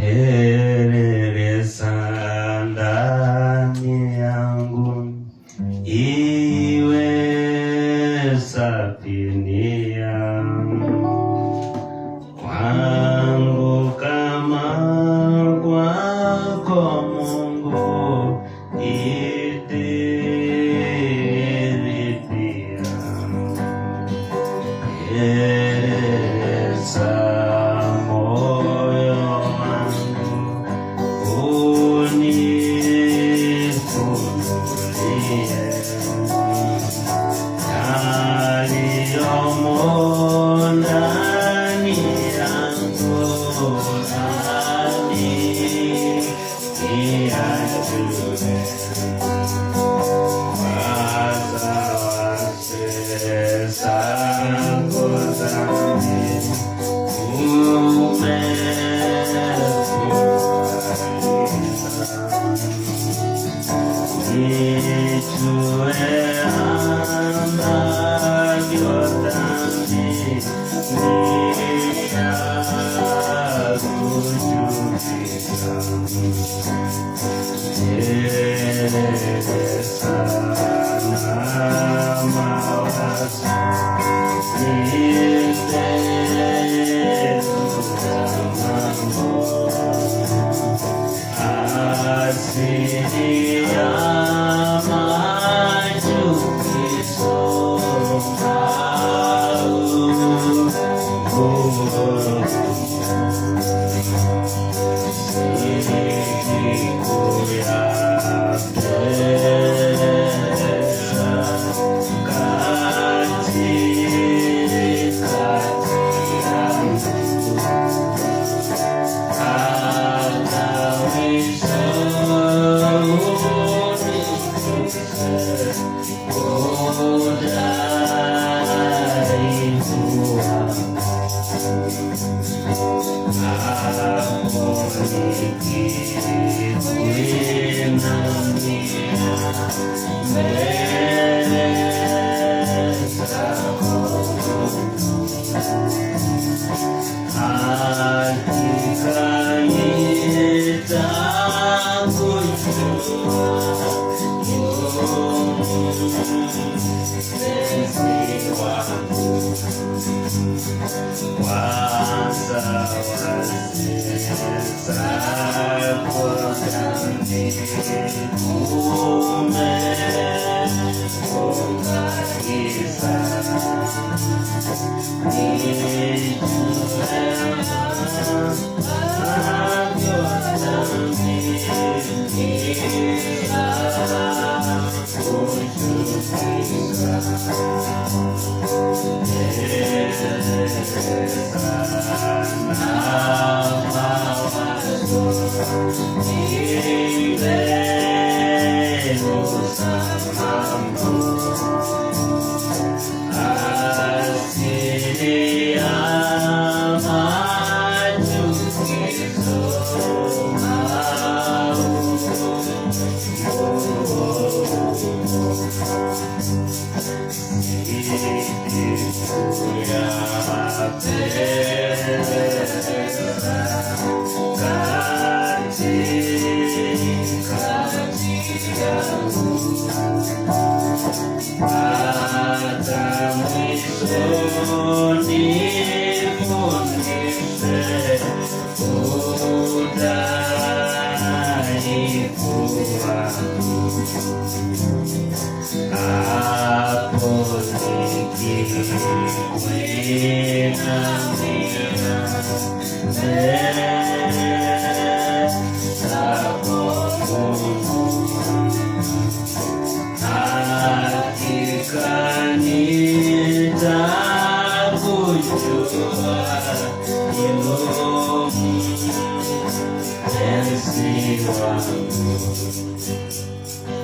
Peleleza ndani yangu, iwe safinia kwangu kama kwako Mungu, idiri pia. Peleleza moyo wangu, unifunulie yaliyomo ndani yangu, nami niyajue. Wazawase zangu dhambi nijue ambavyo dhambi niyakujuvika. Peleleza na mawazo, asili ya machukizo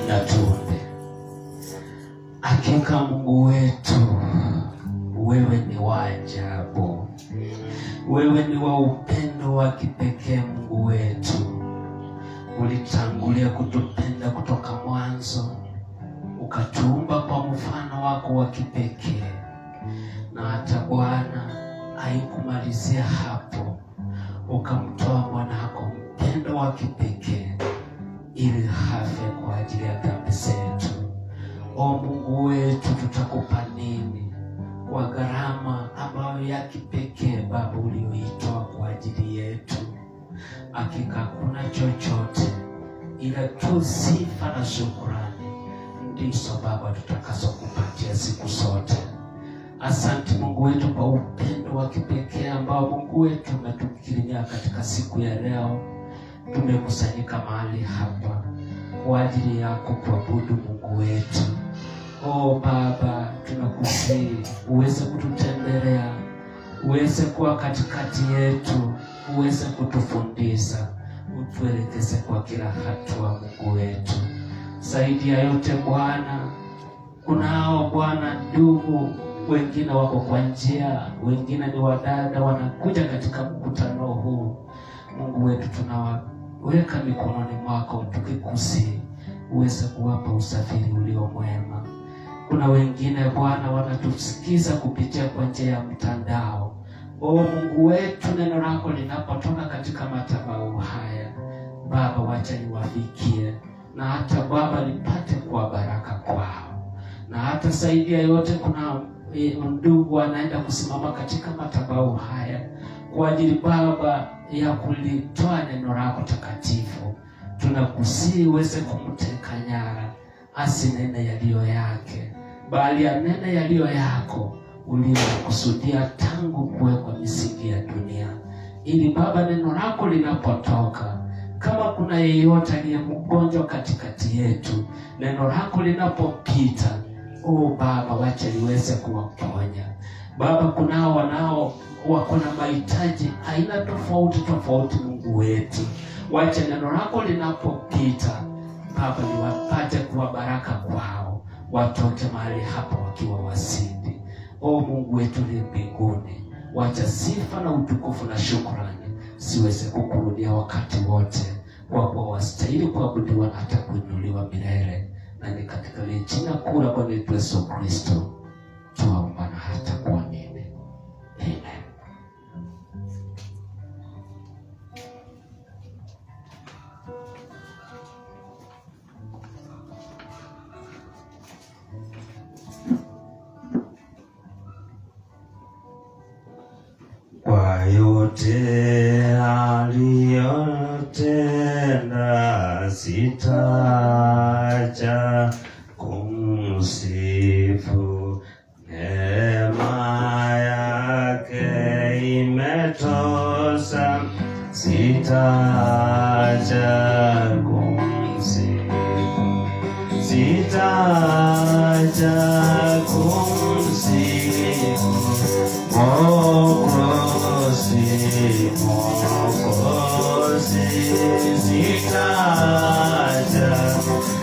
Na tuombe. Hakika Mungu wetu, wewe ni wa ajabu, wewe ni wa upendo wa kipekee. Mungu wetu, ulitangulia kutupenda kutoka mwanzo, ukatuumba kwa mfano wako wa kipekee, na hata Bwana haikumalizia hapo, ukamtoa mwanako upendo wa kipekee ili hafe kwa ajili ya dhambi zetu. O Mungu wetu, tutakupa nini kwa gharama ambayo ya kipekee Baba ulioitoa kwa ajili yetu? Hakika hakuna chochote ila tu sifa na shukrani ndizo Baba tutakazo kupatia siku zote. Asante Mungu wetu kwa upendo wa kipekee ambao Mungu wetu umetukirimia katika siku ya leo. Tumekusanyika mahali hapa kwa ajili yako kuabudu Mungu wetu. O Baba, tunakusihi uweze kututembelea, uweze kuwa katikati yetu, uweze kutufundisha, utuelekeze kwa kila hatua Mungu wetu. Zaidi ya yote Bwana, kunao Bwana ndugu wengine wako kwa njia, wengine ni wadada wanakuja katika mkutano huu. Mungu wetu, tunawaweka mikononi mwako tukikusihi uweze kuwapa usafiri ulio mwema. Kuna wengine Bwana wanatusikiza kupitia kwa njia ya mtandao. O Mungu wetu, neno lako linapotoka katika madhabahu haya Baba, wacha liwafikie na hata Baba lipate kuwa baraka kwao. Na hata zaidi ya yote, kuna ndugu anaenda kusimama katika madhabahu haya kwa ajili Baba ya kulitoa neno lako takatifu. Tunakusihi uweze kumteka nyara, asinene yaliyo yake, bali anene yaliyo yako uliyokusudia tangu kuwekwa misingi ya dunia, ili Baba neno lako linapotoka, kama kuna yeyote aliye mgonjwa katikati yetu, neno lako linapopita, o Baba, wacha liweze kuwaponya. Baba, kunao wako na mahitaji aina tofauti tofauti Mungu wetu, wacha neno lako linapopita Baba liwapate kuwa baraka kwao, watoke mahali hapa wakiwa wasindi. O Mungu wetu uliye mbinguni, wacha sifa na utukufu na shukrani siweze kukurudia wakati wote, kwa kuwa wastahili kuabudiwa na hata kuinuliwa milele. Na ni katika jina kuu la Bwana wetu Yesu Kristo tuomba na hata kuamini. Amen. Kwa yote aliyotenda sitaacha kumsifu, neema yake imetosha, sitaacha kumsifu, sitaacha kumsifu Mwokozi, Mwokozi, sitaacha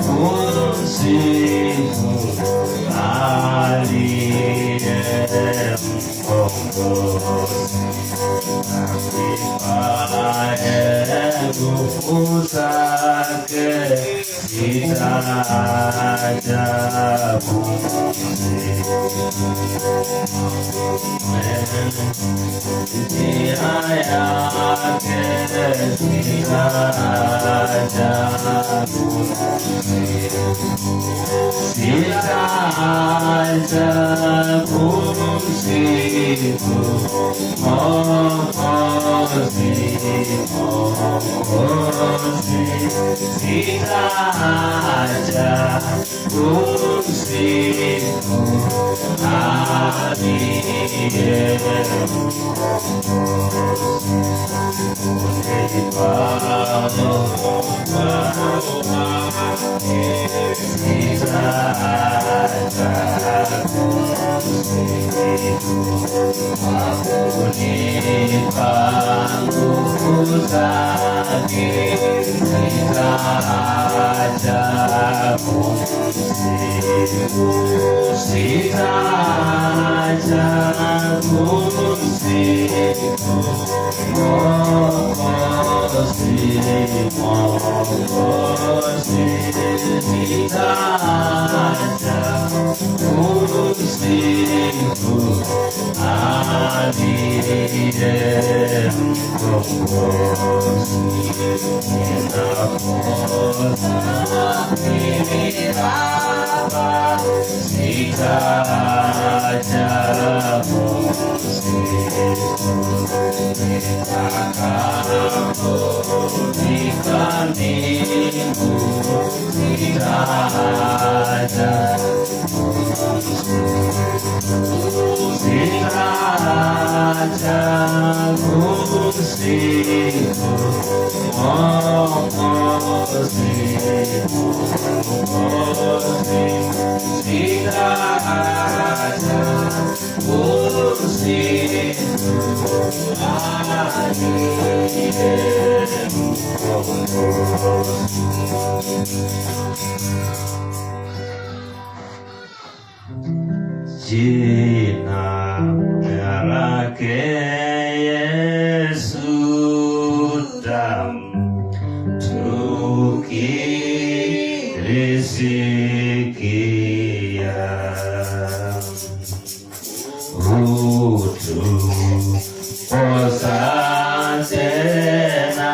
kumsifu aliye mkombozi, akipaye nguvu zake, sitaacha kumsifu. Njia yake sitaacha kumsifu, sitaacha kumsifu Mwokozi, Mwokozi, sitaacha kumsifu aliye Jina lake Yesu tamu, tukilisikia utupoza tena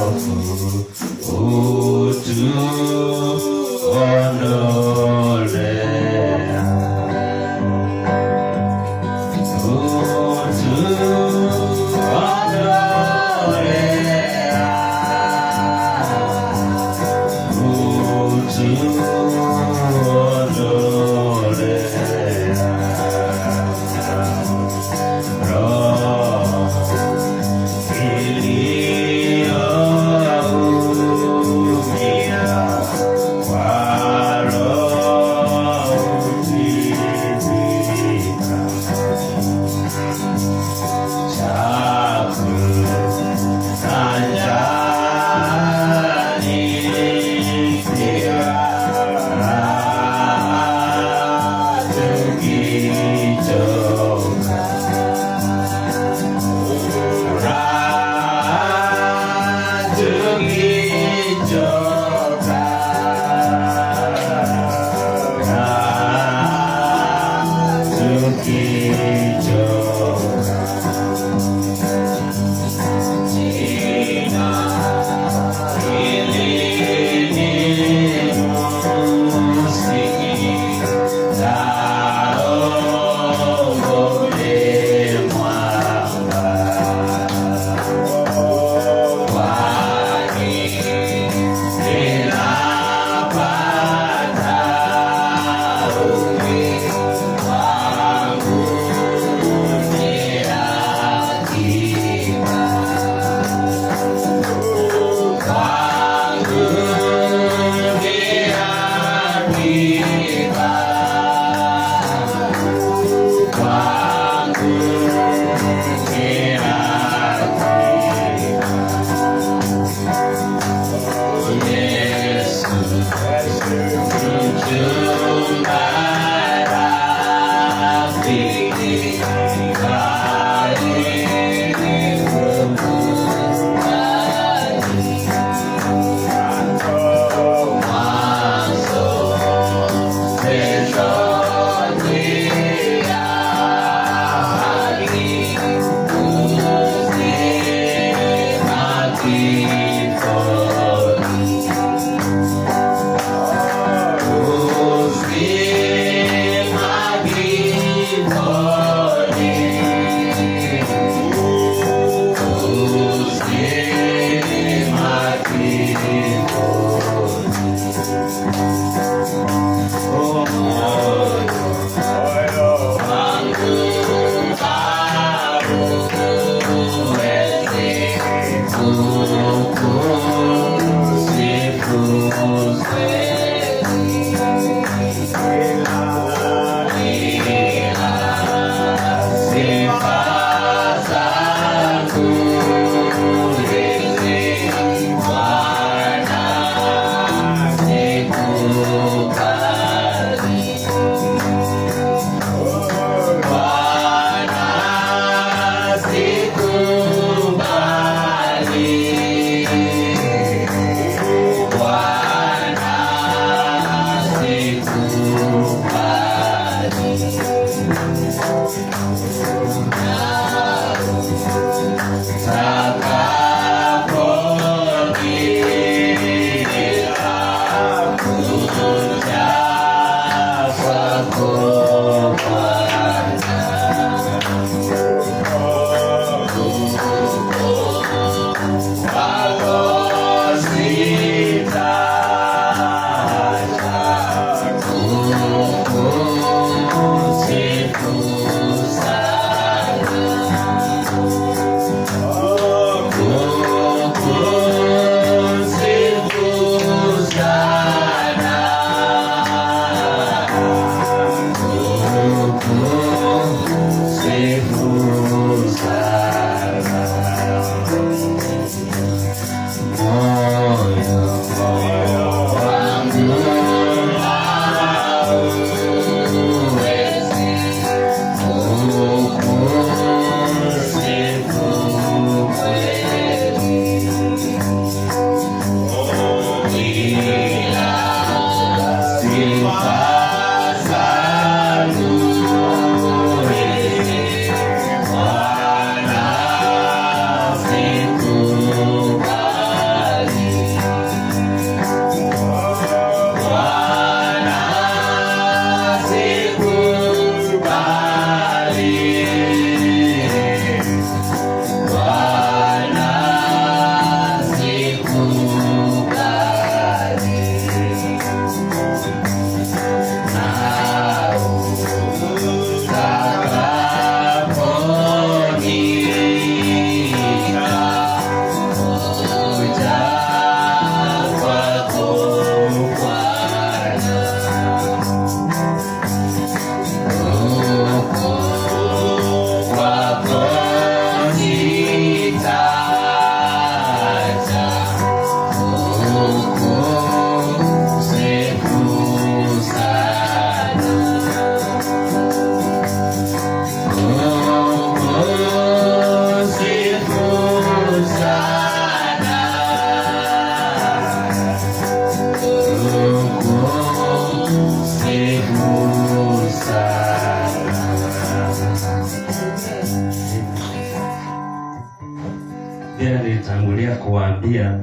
hofu, utuondolea Roho Nilitangulia kuambia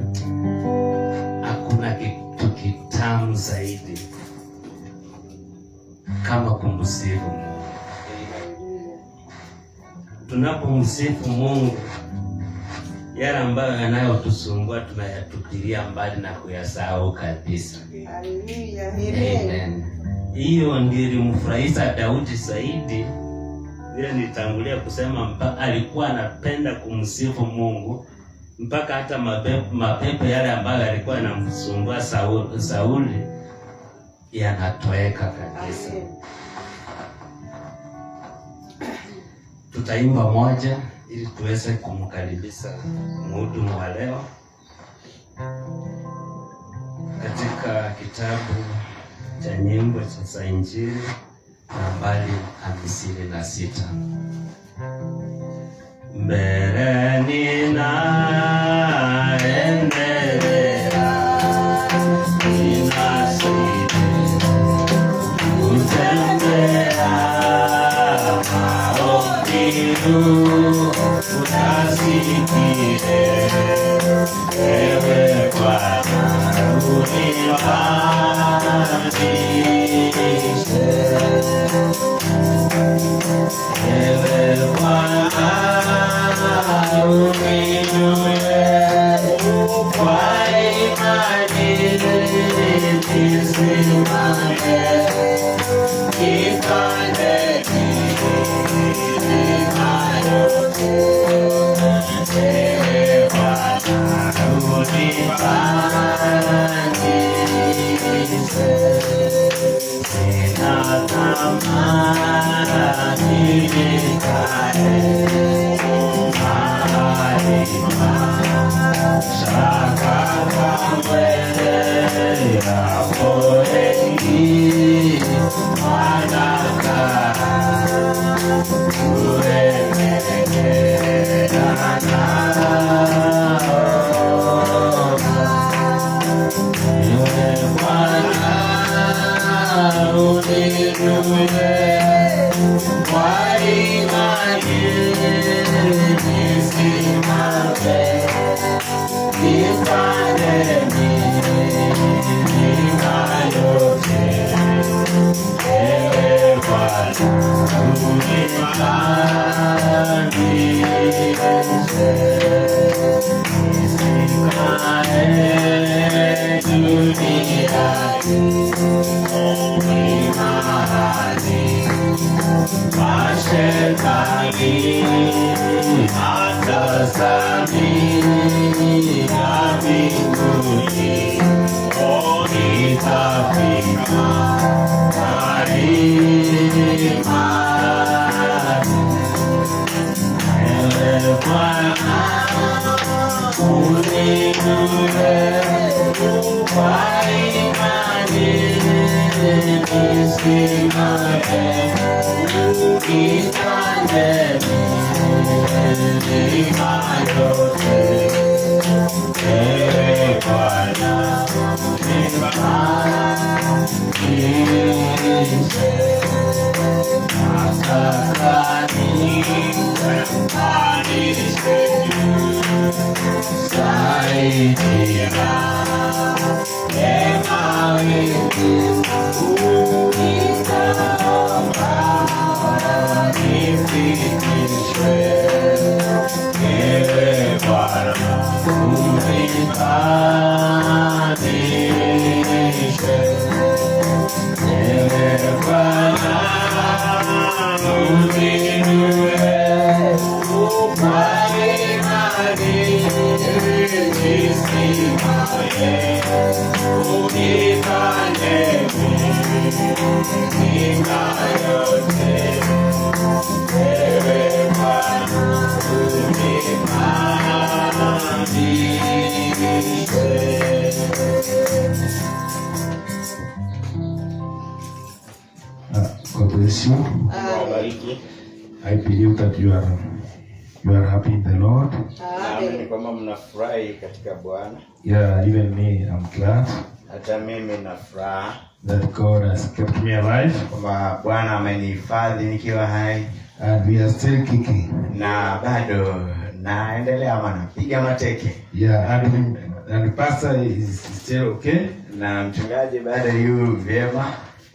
hakuna kitu kitamu zaidi kama kumsifu Mungu. Tunapomsifu Mungu, yale ambayo yanayotusumbua tunayatupilia mbali na kuyasahau kabisa. Haleluya. Amen. Hiyo ndiyo ilimfurahisha Daudi zaidi. Vile nilitangulia kusema alikuwa anapenda kumsifu Mungu mpaka hata mapepo yale ambayo yalikuwa yanamsumbua Sauli yanatoweka kabisa. Tutaimba moja ili tuweze kumkaribisha mhudumu wa leo katika kitabu cha nyimbo za Injili nambari 56. Mbele ninaendelea, ninazidi kutembea, maombi utasikie, ewe Bwana unipandishe, ewe Bwana uninue, kwa imani nisimame, nifanye milima yote, ewe Bwana unipandishe, sina tamani nikae mahali pa shaka mbele yako enyi wanakaa kuremelea naomba God bless you. I believe that you are happy in the Lord. Naamini kwamba mnafurahi katika Bwana. Yeah, even me, I'm glad. Hata mimi na furaha that God has kept me alive. Kwamba Bwana amenihifadhi nikiwa hai. And we are still kicking. Na bado naendelea ama napiga mateke. Yeah, and the pastor is still okay. Na mchungaji bado yu vyema.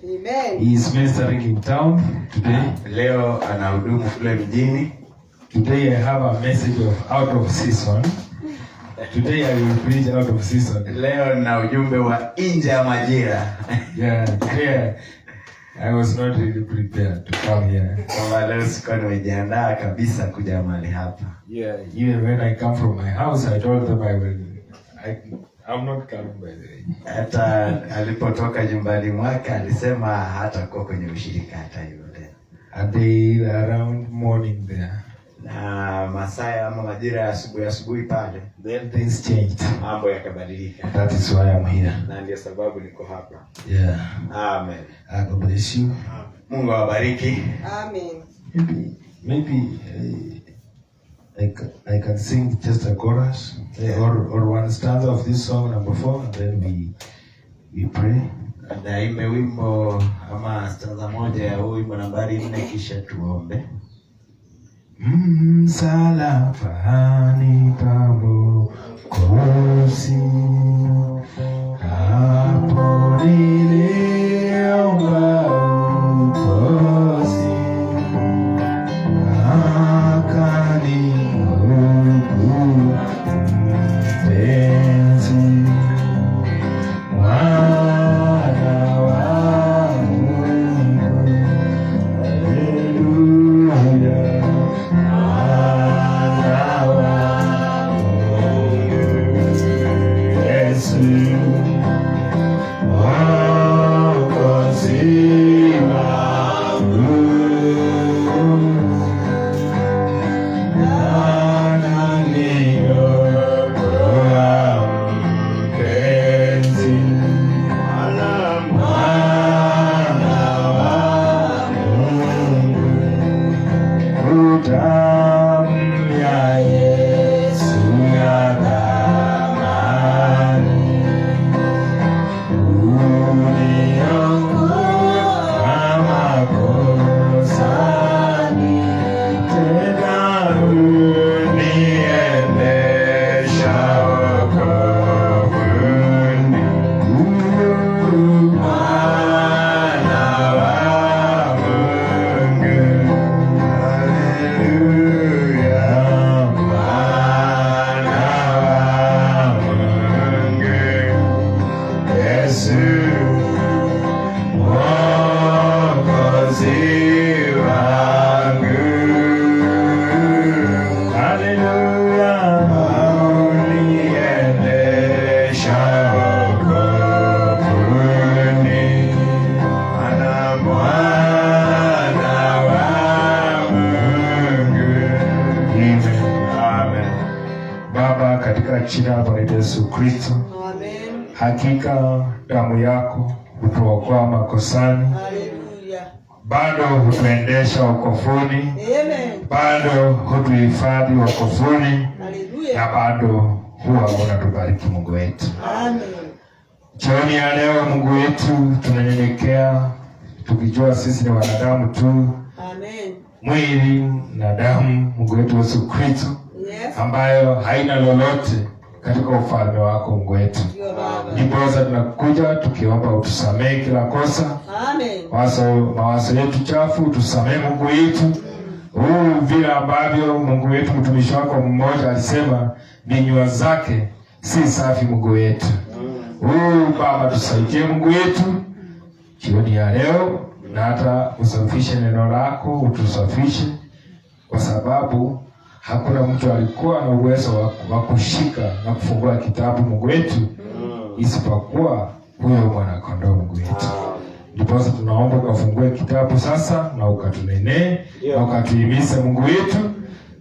Amen. He is ministering in town today. Leo anahudumu kule mjini. Today I have a message of out of season. Today I will preach out of season. Leo na ujumbe wa nje ya majira. Yeah, today I was not really prepared to come here. Kwamba leo sikuwa nimejiandaa kabisa kuja mahali hapa. Yeah, even when I come from my house, I told them I'm not coming by the way. Hata alipotoka nyumbani mwake alisema hatakuwa kwenye ushirika hata hivyo tena. And they around morning there. Na masaa ama majira ya asubuhi pale. Then things changed. Mambo yakabadilika. That is why I'm here. Na ndio sababu niko hapa. Yeah. Amen. God bless you. Mungu awabariki. Amen. Maybe I can sing just a chorus or one stanza of this song number 4 and then we pray. Daime wimbo ama stanza moja ya wimbo nambari 4 kisha tuombe. Msalabani pa Mwokozi, hapo niliomba ukombozi, akanihukumu mpenzi, mwana wa Mungu. Haleluya. katika jina la Bwana Yesu Kristo. Amen. Hakika damu yako hutuokoa makosani. Hallelujah. Bado hutuendesha wokofuni. Amen. Bado hutuhifadhi wokofuni. Hallelujah. Na bado huwa unatubariki Mungu wetu. Amen. Jioni ya leo Mungu wetu tunanyenyekea tukijua sisi ni wanadamu tu. Amen. Mwili na damu Mungu wetu Yesu Kristo. Yes. Ambayo haina lolote katika ufalme wako Mungu wetu. Ndio Baba. Ndiposa tunakuja tukiomba utusamehe kila kosa. Amen. Mawazo yetu chafu tusamehe Mungu wetu. Vile ambavyo Mungu wetu mtumishi wako mmoja alisema vinywa zake si safi Mungu wetu. Baba tusaidie Mungu wetu jioni ya leo, na hata usafishe neno lako, utusafishe, kwa sababu hakuna mtu alikuwa na uwezo wa kushika na kufungua kitabu Mungu wetu isipokuwa huyo mwana kondoo Mungu wetu. Ndipo tunaomba ukafungue kitabu sasa na ukatunenee na ukatuhimize Mungu wetu,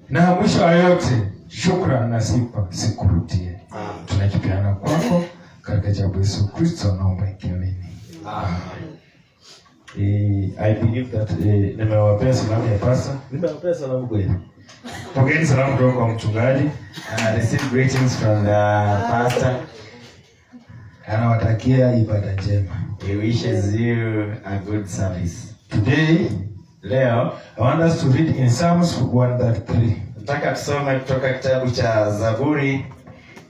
na mwisho wa yote shukrani na sifa sikurudie. Tunakipeana kwako katika jina la Yesu Kristo naomba ikiamini. Amen. I believe that nimewapea salamu ya pastor. Nimewapea salamu kweli. Pokeeni salamu kutoka kwa mchungaji. Receive greetings from the pastor. Anawatakia ibada njema. He wishes you a good service. Today, leo, I want us to read in Psalms 133. Nataka tusome kutoka kitabu cha Zaburi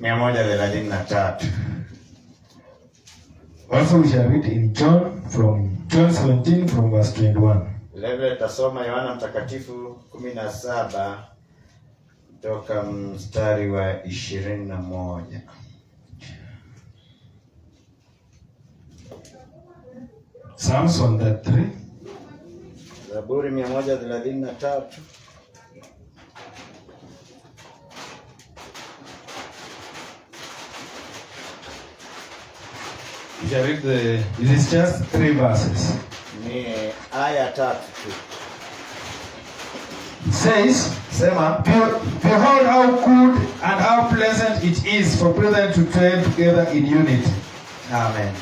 133. Also we shall read in John 17 from verse 21. Leo tutasoma Yohana Mtakatifu 17 kutoka mstari wa 21. Psalms 133. Zaburi 133. We shall read it is just 3 verses. Ni aya 3 tu. It says, Sema, behold how good and how pleasant it is for brethren to dwell together in unity. Amen.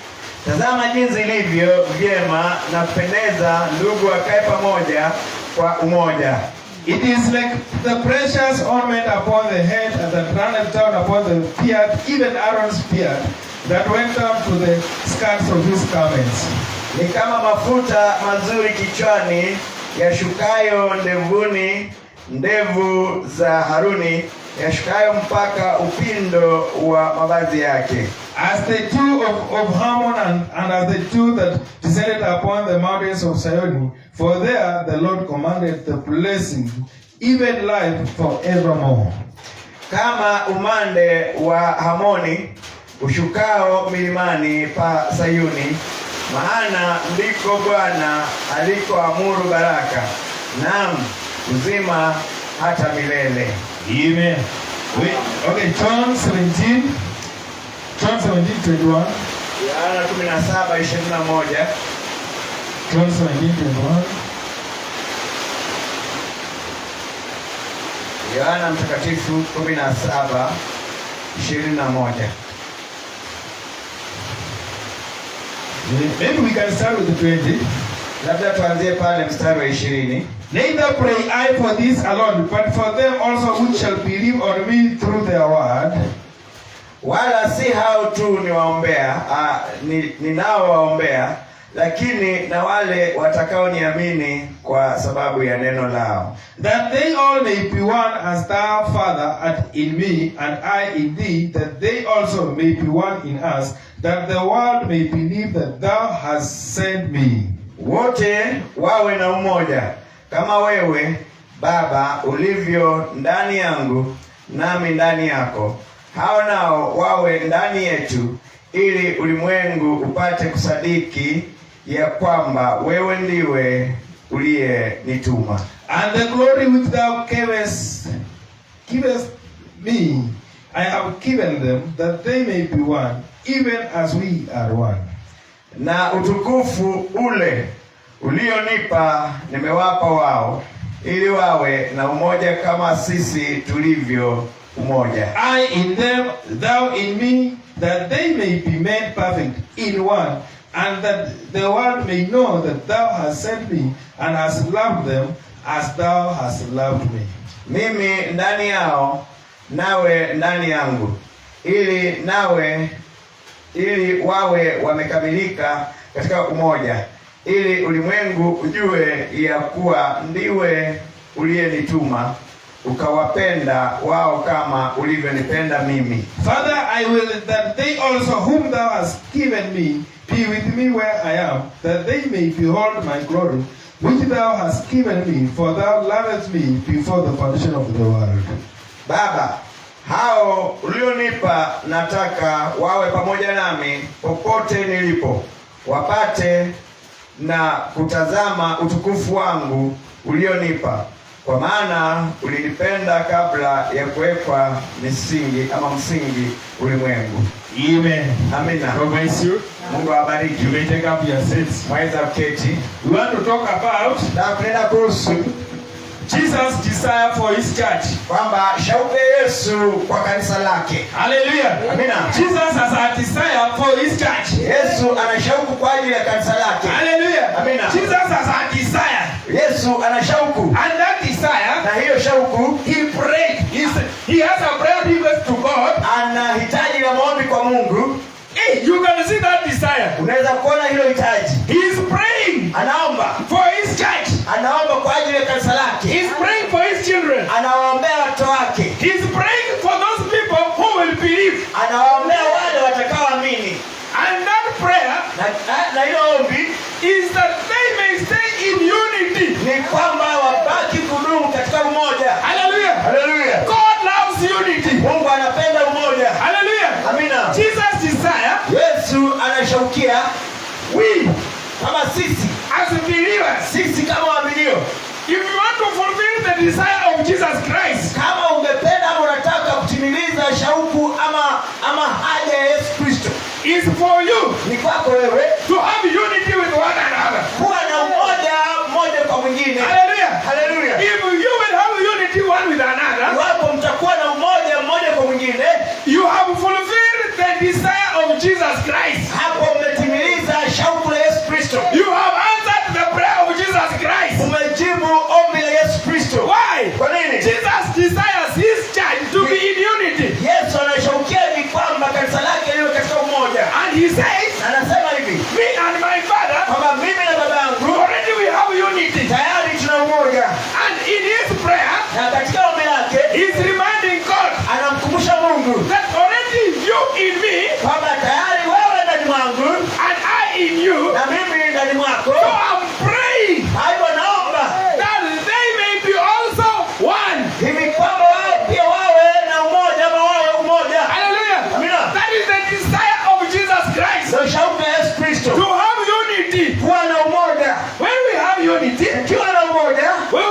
Tazama jinsi ilivyo vyema na kupendeza ndugu wakae pamoja kwa umoja. It is like the precious ornament upon the head and that runneth down upon the beard, even Aaron's beard, that went down to the skirts of his garments. Ni kama mafuta mazuri kichwani yashukayo ndevuni, ndevu za Haruni yashukayo mpaka upindo wa mavazi yake. As the dew of Hermon and as the dew that descended upon the mountains of Zion, for there the Lord commanded the blessing, even life forevermore. Kama umande wa Hamoni ushukao milimani pa Sayuni, maana ndiko Bwana alikoamuru baraka, naam uzima hata milele. Amen. Okay, John 17, 21. Yohana 17:21. John 17:21. Yohana Mtakatifu 17:21. Maybe we can start with the 20. Labda tuanzie pale mstari wa 20. Neither pray I for this alone, but for them also which shall believe on me through their word. Wala si hao tu ninaowaombea, lakini na wale watakaoniamini kwa sababu ya neno lao. That they all may be one, as thou, Father, art in me, and I in thee, that they also may be one in us, that the world may believe that thou hast sent me. Wote wawe na umoja, kama wewe, Baba, ulivyo ndani yangu, nami ndani yako. Hao nao wawe ndani yetu, ili ulimwengu upate kusadiki ya kwamba wewe ndiwe uliyenituma. And the glory which thou givest me, I have given them, that they may be one, even as we are one. Na utukufu ule ulionipa nimewapa wao, ili wawe na umoja kama sisi tulivyo umoja. I in them, thou in me, that they may be made perfect in one, and that the world may know that thou hast sent me and hast loved them as thou hast loved me. Mimi ndani yao, nawe ndani yangu, ili wawe wamekamilika katika umoja, ili ulimwengu ujue ya kuwa ndiwe uliyenituma, ukawapenda wao kama ulivyonipenda mimi. Father, I will that they also whom thou hast given me be with me where I am, that they may behold my glory, which thou hast given me, for thou lovest me before the foundation of the world. Baba, hao ulionipa nataka wawe pamoja nami popote nilipo, wapate na kutazama utukufu wangu ulionipa, kwa maana ulinipenda kabla ya kuwekwa msingi ulimwengu. Amen. Amina. God bless you. Mungu awabariki. You may take up your seats. Mweza kuketi. We want to talk about Na tunaenda kuhusu Jesus' desire for his church. kwamba shauku ya Yesu kwa kanisa lake. Hallelujah. Amina. Jesus has a desire for his church. Yesu ana shauku kwa ajili ya kanisa lake. Hallelujah. Amina. Jesus has a desire. Yesu ana shauku. And that desire, Na hiyo shauku, he prayed. He has a prayer request to God. ana hitaji la maombi kwa Mungu. Hey, you can see that desire. Unaweza kuona hilo hitaji. He is praying Anaomba. for his church. Anaomba kwa ajili ya kanisa lake. He is praying for his children. Anawaombea watoto wake. He is praying for those people who will believe. Anawaombea wale watakaoamini. And that prayer Na hilo ombi is that they may stay in unity. ni kwamba wabaki kudumu katika umoja. Hallelujah. Haleluya. God loves unity. Mungu anapenda umoja. Hallelujah. Amina. Jesus desire, Yesu anashaukia we kama sisi as believers, kama waaminio, if you want to fulfill the desire of Jesus Christ, kama ungependa ama unataka kutimiliza shauku ama haja ya Yesu Kristo, is for you ni kwako wewe to have unity with one another. kuwa na umoja mmoja kwa mwingine. Hallelujah. Haleluya. If you will have unity one with another, Iwapo mtakuwa na umoja mmoja kwa mwingine, you have fulfilled the desire of Jesus Christ. hapo mmetimiliza shauku la Yesu Kristo. You have answered the prayer of Jesus Christ. Umejibu ombi la Yesu Kristo. Why? Kwa nini? Jesus desires his church to be in unity. Yesu anashaukia ni kwamba kanisa lake liwe katika umoja. And he says, Anasema hivi, me and my father, kwamba mimi na baba yangu already we have unity. tayari tuna umoja. And in his prayer, Na katika ombi lake he's reminding God anamkumbusha Mungu that already you in me kwamba tayari wewe ndani mwangu and I in you. na mimi ndani mwako. So I'm praying Hayo naomba that they may be also one. hivi kwamba wao pia wawe na umoja ama wawe umoja. Hallelujah. Amina. That is the desire of Jesus Christ. Ndio shauku ya Yesu Kristo. To have unity. Kuwa na umoja. When we have unity, Tukiwa na umoja, we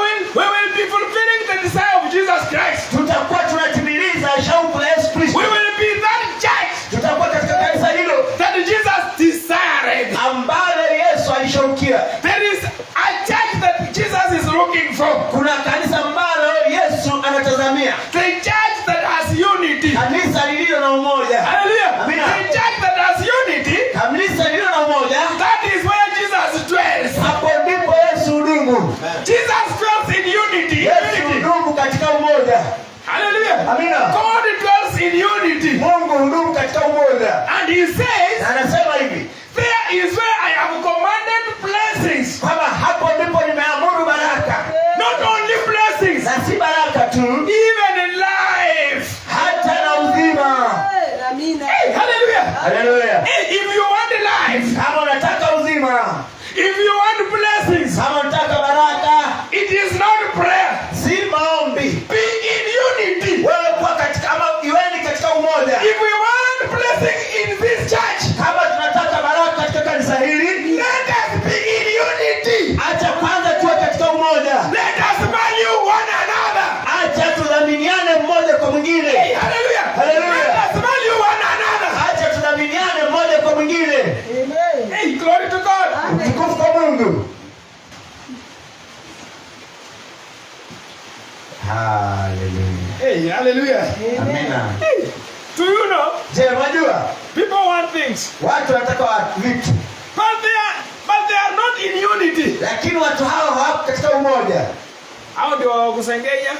will be fulfilling the desire of Jesus Christ. tutakuwa tunatimiliza shauku la Yesu Kristo. We will be that church Tutakuwa katika kanisa hilo that Jesus desired. ambalo Yesu alishaukia. There is a church that Jesus is looking for. Kuna kanisa ambalo Yesu anatazamia. The church that has unity. Kanisa lililo na umoja. Hallelujah. Amina. The church that has unity, Kanisa lililo na umoja, that is where Jesus dwells. hapo ndipo Yesu hudumu. Jesus dwells in unity. Yesu hudumu katika umoja. Hallelujah. Amina. God dwells in unity. Mungu hudumu katika umoja. And he says, Na anasema hivi, there is where I have commanded blessings. kwamba hapo ndipo nimeamuru baraka. Not only blessings, Na si baraka tu, even in life. hata na uzima. Amina. Hallelujah. Haleluya. Hey, if you want life, Kama unataka uzima, if you want blessings, kama unataka baraka, it is not prayer. si maombi. Be in unity. Wewe kuwa katika ama iweni katika umoja. If we want blessing in this church, Kama tunataka baraka katika kanisa hili, let Amina. Do you know? Je, unajua? People want things. Watu wanataka vitu. But they are not in unity. Lakini watu hao hawako katika umoja. Hao ndio wakusengenya.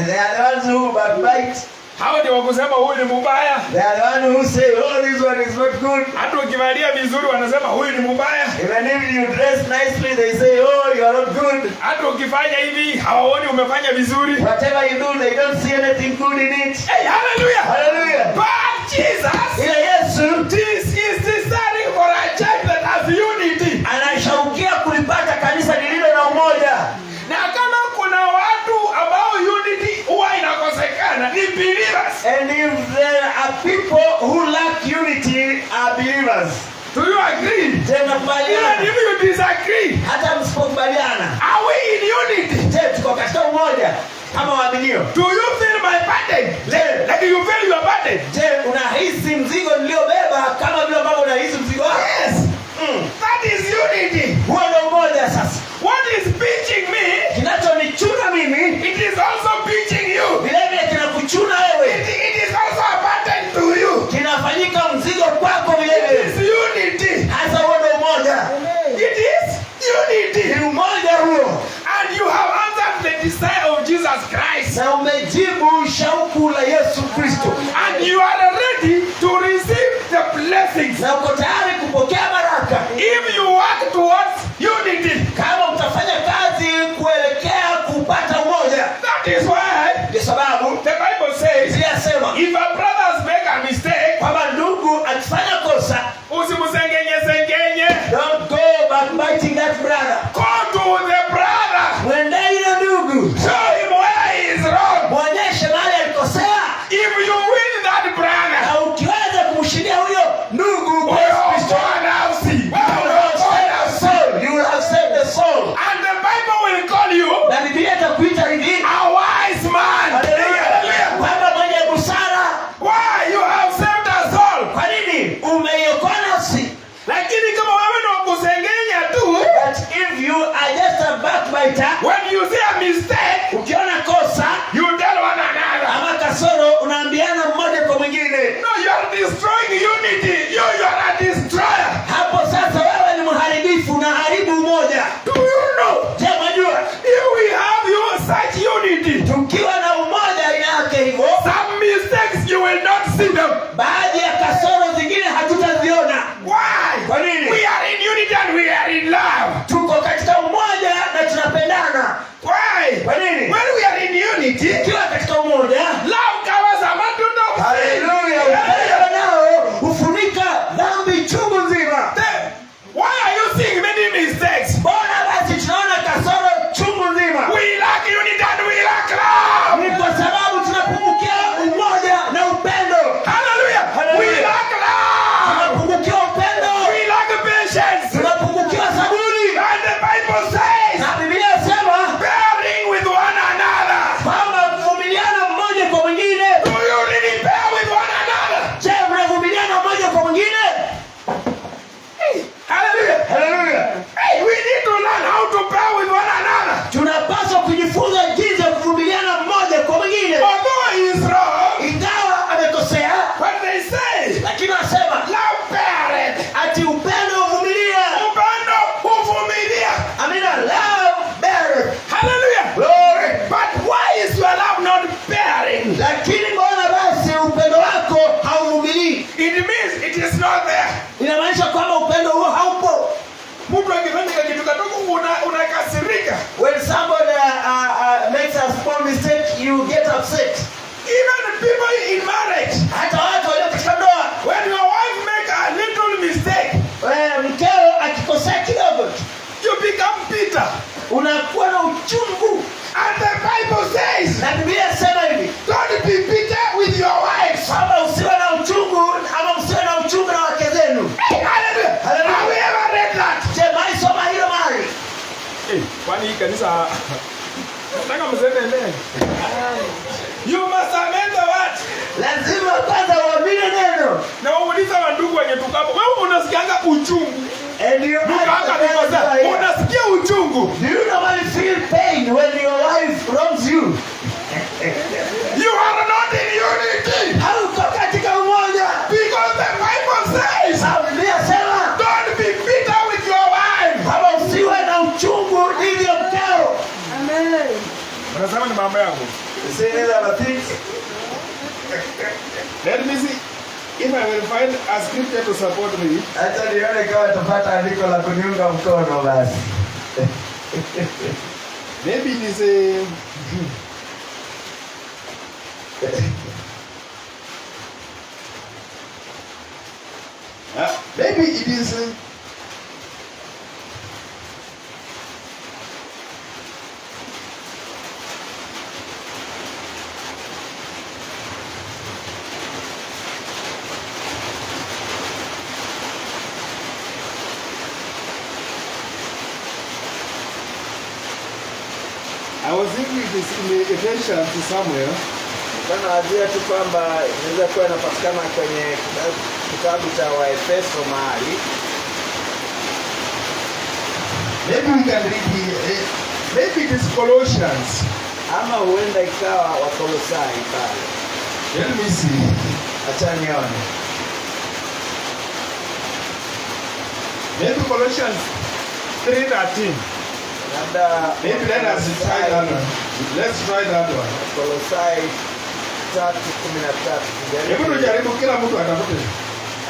They are the ones who backbite. Hao ndio wakusema huyu ni mbaya. They are the ones who say, oh, this one is not good. Hata ukivalia vizuri wanasema huyu ni mbaya. Even if you dress nicely, they say, oh, you are not good. Hata ukifanya hivi hawaoni umefanya vizuri. Whatever you do, they don't see anything good in it. Hey, hallelujah. Hallelujah. But Jesus, Ila Yesu, this is desiring for a church that has unity. anashaukia kulipata kanisa lililo na umoja. Na kama kuna watu ambao unity huwa inakosekana ni believers. And if there are people who lack unity, are believers. Do you agree? Je, Even mnakubaliana? if you disagree, Hata msipokubaliana. are we in unity? Je, tuko katika umoja kama waaminio? Do you feel my burden? Like you feel your burden? Je, unahisi mzigo niliobeba kama vile ambavyo unahisi mzigo wako? Yes. That is unity. Huo ndio umoja sasa. What is pinching me, Kinachonichuna mimi, it is also pinching you. vile vile kinakuchuna wewe. It is also a burden to you. Kinafanyika mzigo kwako vile It vile. is unity. Hasa huo ndio umoja. It is unity. Ni umoja huo. And you have answered the desire of Jesus Christ. Na umejibu shauku la Yesu Kristo. And you are ready to receive the blessings. Na uko tayari kupokea baraka. If you work towards unity, Kama utafanya kazi kuelekea kupata umoja. that is why Kwa sababu the Bible says, inasema if a brothers make a mistake, kwamba ndugu akifanya kosa, usimusengenye. don't go backbiting that brother. Go to the brother. Mwendee yule ndugu. Show him where he is wrong. Mwonyeshe mahali alikosea. If you win that brother, Na ukiweza kumshindia huyo ndugu kwa you Yesu will Kristo, you will have saved the soul. and the Bible will call you Na Biblia itakuita hivi, a wise man. haleluya, kwamba mwenye busara. Why you have saved a soul? Kwa nini? Umeiokoa nafsi. Lakini kama wewe ni wakusengenya tu, But if you are just a backbiter, when you see a mistake, ukiona kosa you tell one another. ama kasoro, unaambiana mmoja kwa mwingine. No, you are destroying unity. You are a destroyer. Hapo sasa wewe ni mharibifu, unaharibu umoja. Do you know? Je, mwajua? If we have such unity, Tukiwa na umoja aina yake hivyo, some mistakes you will not see them. baadhi ya kasoro zingine hatutaziona. Why? Kwa nini? We are in unity and we are in love. Tuko katika umoja na tunapendana. Why? Kwa nini? When we are in unity, Tukiwa katika umoja, love covers a multitude of sins. haleluya, upendo nao hufunika dhambi chungu nzima. Then, why are you seeing many mistakes? Mbona basi tunaona kasoro chungu nzima? We lack unity and we lack love. Ni kwa sababu tunapungukia umoja na upendo. Hallelujah. We lack love. Tunapungukia upendo. We lack patience. Tunapungukia saburi. And the Bible says, Na Biblia inasema bearing with one another. kwamba kuvumiliana mmoja kwa mwingine. Do you really bear with one another? Je, mnavumiliana mmoja kwa mwingine? Hey, hallelujah. Haleluya. Hey, we need to learn how to bear with one another. Tunapaswa kujifunza jinsi ya kuvumiliana mmoja kwa mwingine. Although he is wrong, Ingawa amekosea, but they say, lakini anasema love beareth. ati upendo uvumilia. Upendo huvumilia. Amina, love beareth. Hallelujah. Glory. But why is your love not bearing? Lakini mbona basi upendo wako hauvumilii? It means it is not there. Inamaanisha kwamba upendo huo haupo. Mtu akifanya kitu kidogo unakasirika. When somebody makes a small mistake, you get upset. Even people in marriage, Hata watu walio katika ndoa, when your wife make a little mistake, mkeo akikosea kidogo tu, you become bitter. unakuwa na uchungu. And the Bible says, Na Biblia inasema hivi, don't be bitter with your wives. kwamba usiwe na uchungu ama msiwe na uchungu na wake zenu. Hallelujah. Hallelujah. Have we ever read that? Je, maisoma hilo mahali? Kwani hii kanisa nataka mseme amen. You must amend the word. Lazima kwanza uamini neno. Na uuliza wandugu wenye tukapo. Wewe unasikianga uchungu. And you unasikia uchungu. Do you normally feel pain when your wife wrongs you? You are not in unity. see these are the things. Let me see if I will find a scripture to support me. Acha nione kama tupata andiko la kuniunga mkono basi. Maybe it is a maybe it is I was thinking it is in Ephesians somewhere. Kana wazia tu kwamba inaweza kuwa inapatikana kwenye kitabu cha Waefeso mahali. Maybe we can read here. Maybe it is Colossians. Ama huenda ikawa Wakolosai pale. Let me see. Acha nione. Maybe Colossians 3:13. Maybe let us try that one. Let's try that one. Kolosai 3:13. Hebu tujaribu kila mtu atafute.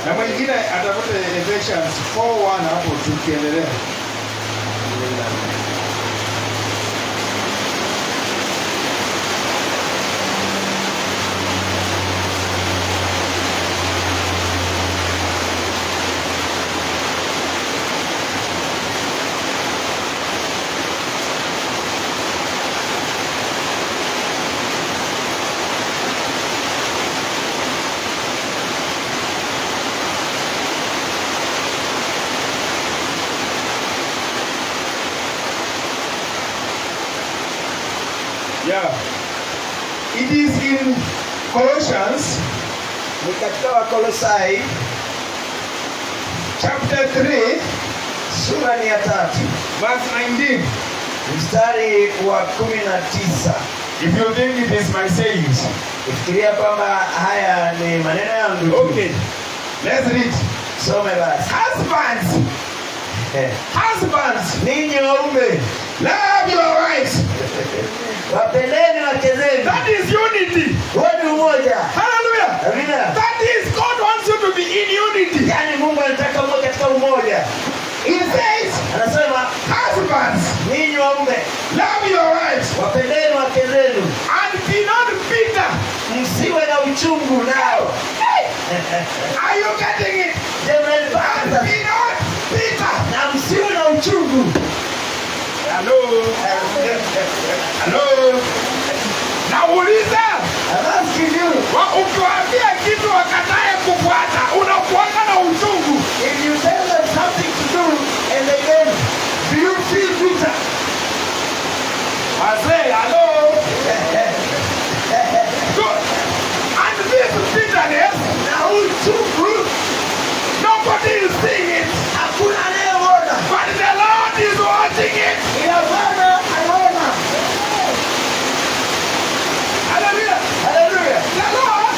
Na mwingine atafute Ephesians 4:1 hapo tukiendelea. Yeah. It is in Colossians Ni katika Wakolosai chapter 3 sura ni ya 3 verse 19. mstari wa 19. If you think it is my sayings. Fikiria kwamba haya ni maneno yangu. Okay. Let's read. Some basi. Husbands. Husbands. Ninyi waume, Love your wives. wapendeni wake zenu. That is unity. Huo ni umoja. Hallelujah. Amina. That is God wants you to be in unity. Yaani Mungu anataka mwe katika umoja. He says, Anasema husbands, ninyi waume, love your wives wapendeni wake zenu. and be not bitter. Msiwe na uchungu nao. Are you getting it? Je, mnalipata? Be not bitter. Na msiwe na uchungu. Hello. Hello. Nauliza, I'm asking you, ukiwaambia kitu wakatae kufuata, unakuanga na uchungu. if you tell them something to do and they don't, do you feel bitter? I say, hello. Good. And this bitterness, Na uchungu, nobody is seeing it, hakuna anayeona. but the Lord is watching it. Ila Bwana anaona. Hallelujah. Hallelujah. The Lord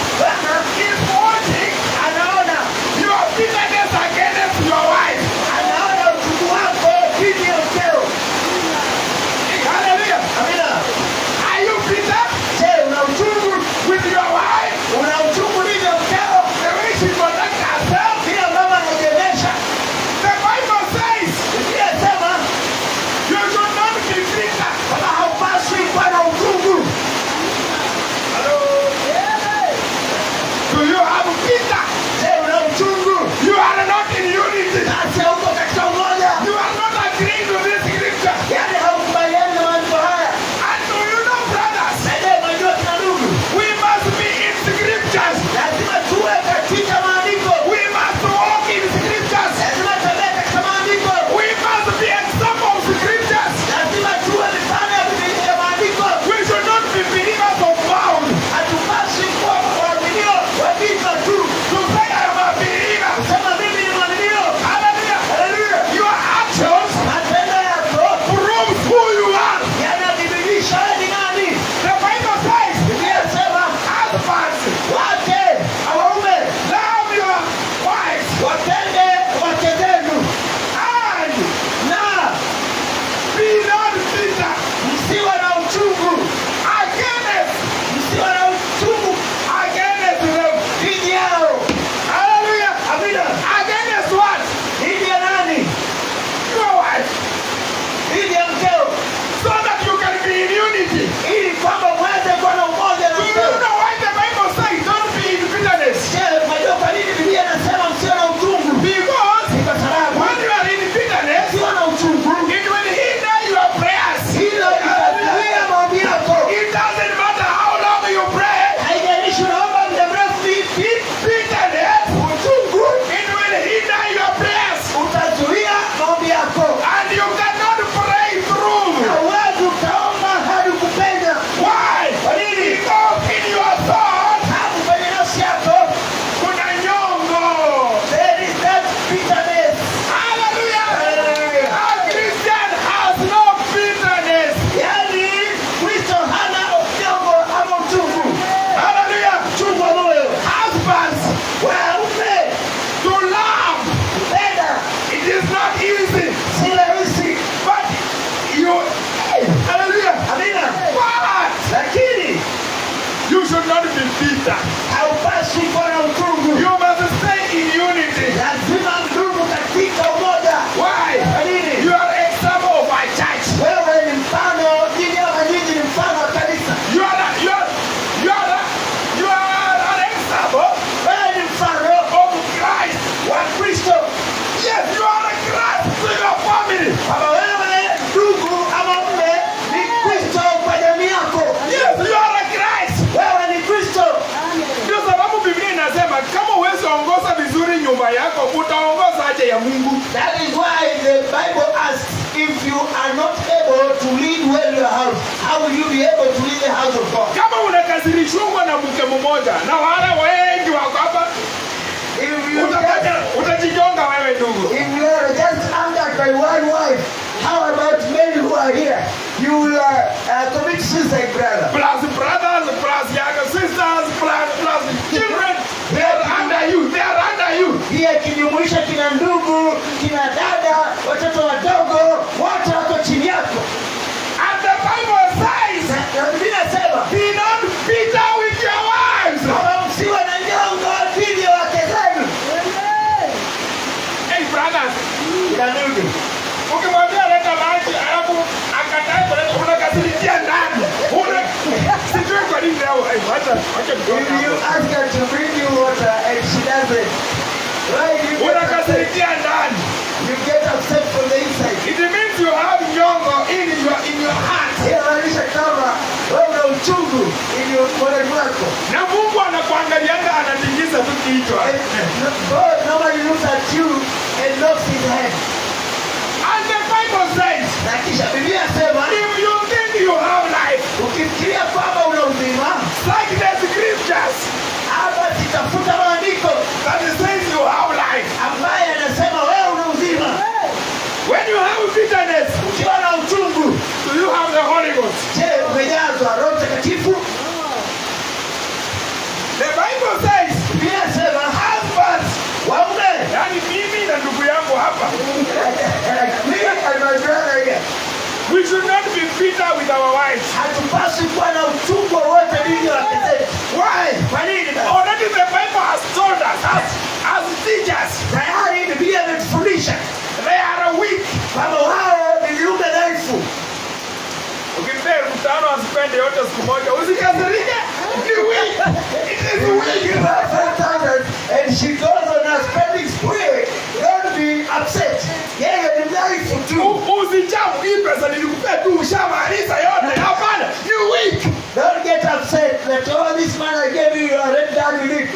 kama huwezi ongoza vizuri nyumba yako, utaongoza aje ya Mungu? That is why the Bible asks, if you are not able to lead well your house, how will you be able to lead the house of God? Kama unakasirishwa na mke mmoja na wale wengi wako hapa, utajijonga wewe ndugu. If you are just angered by one wife, how about men who are here? You will commit suicide, brother. Plus brothers, plus younger sisters, plus children. They are under you. They are under you. Hii ikijumuisha kina ndugu, kina dada, watoto wadogo, wote wako chini yako. And the Bible says, Na Biblia inasema, be not bitter with your wives. kama msiwe na nyongo dhidi ya wake zenu. Hey brothers, Kina ndugu, ukimwambia leta maji alafu akatae kuleta, unakasirikia ndani. Sijui kwa nini leo. Wacha if you ask her to bring you water and she doesn't, why do you get upset? unakasirikia ndani. You get upset from the inside. It means you have nyongo in your heart. Inamaanisha kama wewe una uchungu moyoni mwako. Na Mungu anakuangalianga, anatingiza tu kichwa. God normally looks at you and knocks his head. And the Bible says, Na kisha Biblia inasema, if you think you have life, ukifikiria kwamba una uzima, like the scriptures hapa sitafuta maandiko that says you have life. ambaye anasema wewe una uzima. When you have bitterness, Ukiwa na uchungu, do you have the Holy Ghost? je, umejazwa Roho Mtakatifu? The Bible says, Biblia inasema husbands, waume, yani mimi na ndugu yangu hapa, me and my brother here, we should not be bitter with our wives. hatupaswi kuwa na uchungu wowote dhidi ya wake zetu. Why? Kwa nini? Already the Bible has told us, as teachers, Tayari Biblia imetufundisha they are weak. kwamba wao ni viumbe dhaifu. Ukimpea mtano asipende yote siku moja, usikasirike. Ni weak. It is weak. Give her 5,000 and she goes on a spending spree. Don't be upset. Yeye ni dhaifu tu. Usichafu hii pesa nilikupea tu, ushamaliza yote. Hapana, ni weak. Don't get upset that all this man I gave you, you are already done with it.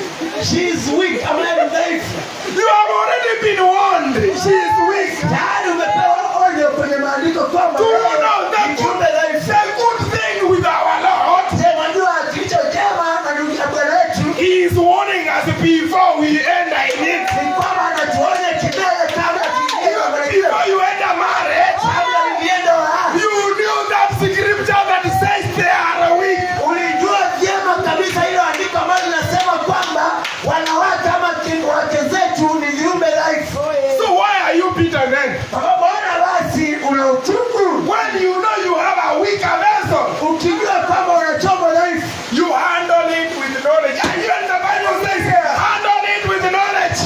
She is weak. Ambaye ni dhaifu. You have already been warned. She is weak. Tayari umepewa onyo kwenye maandiko kwamba Do you know ni kiumbe dhaifu. the good thing with our Lord? Je, wajua kilicho chema na ndugu ya Bwana wetu He is warning us before we enter in it. ni kwamba anatuonya kidogo kabla tuingie maisha. Before you enter marriage, Kabla ulienda waasi. you knew that scripture that says they are weak. Ulijua vyema kabisa hilo andiko ambalo linasema kwamba wanawake ama wake zetu ni viumbe dhaifu. So why are you bitter then? Mbona basi una uchungu? When you know you have a weaker vessel, Ukijua kwamba una chombo dhaifu, you handle it with knowledge. And even the Bible says, handle it with knowledge.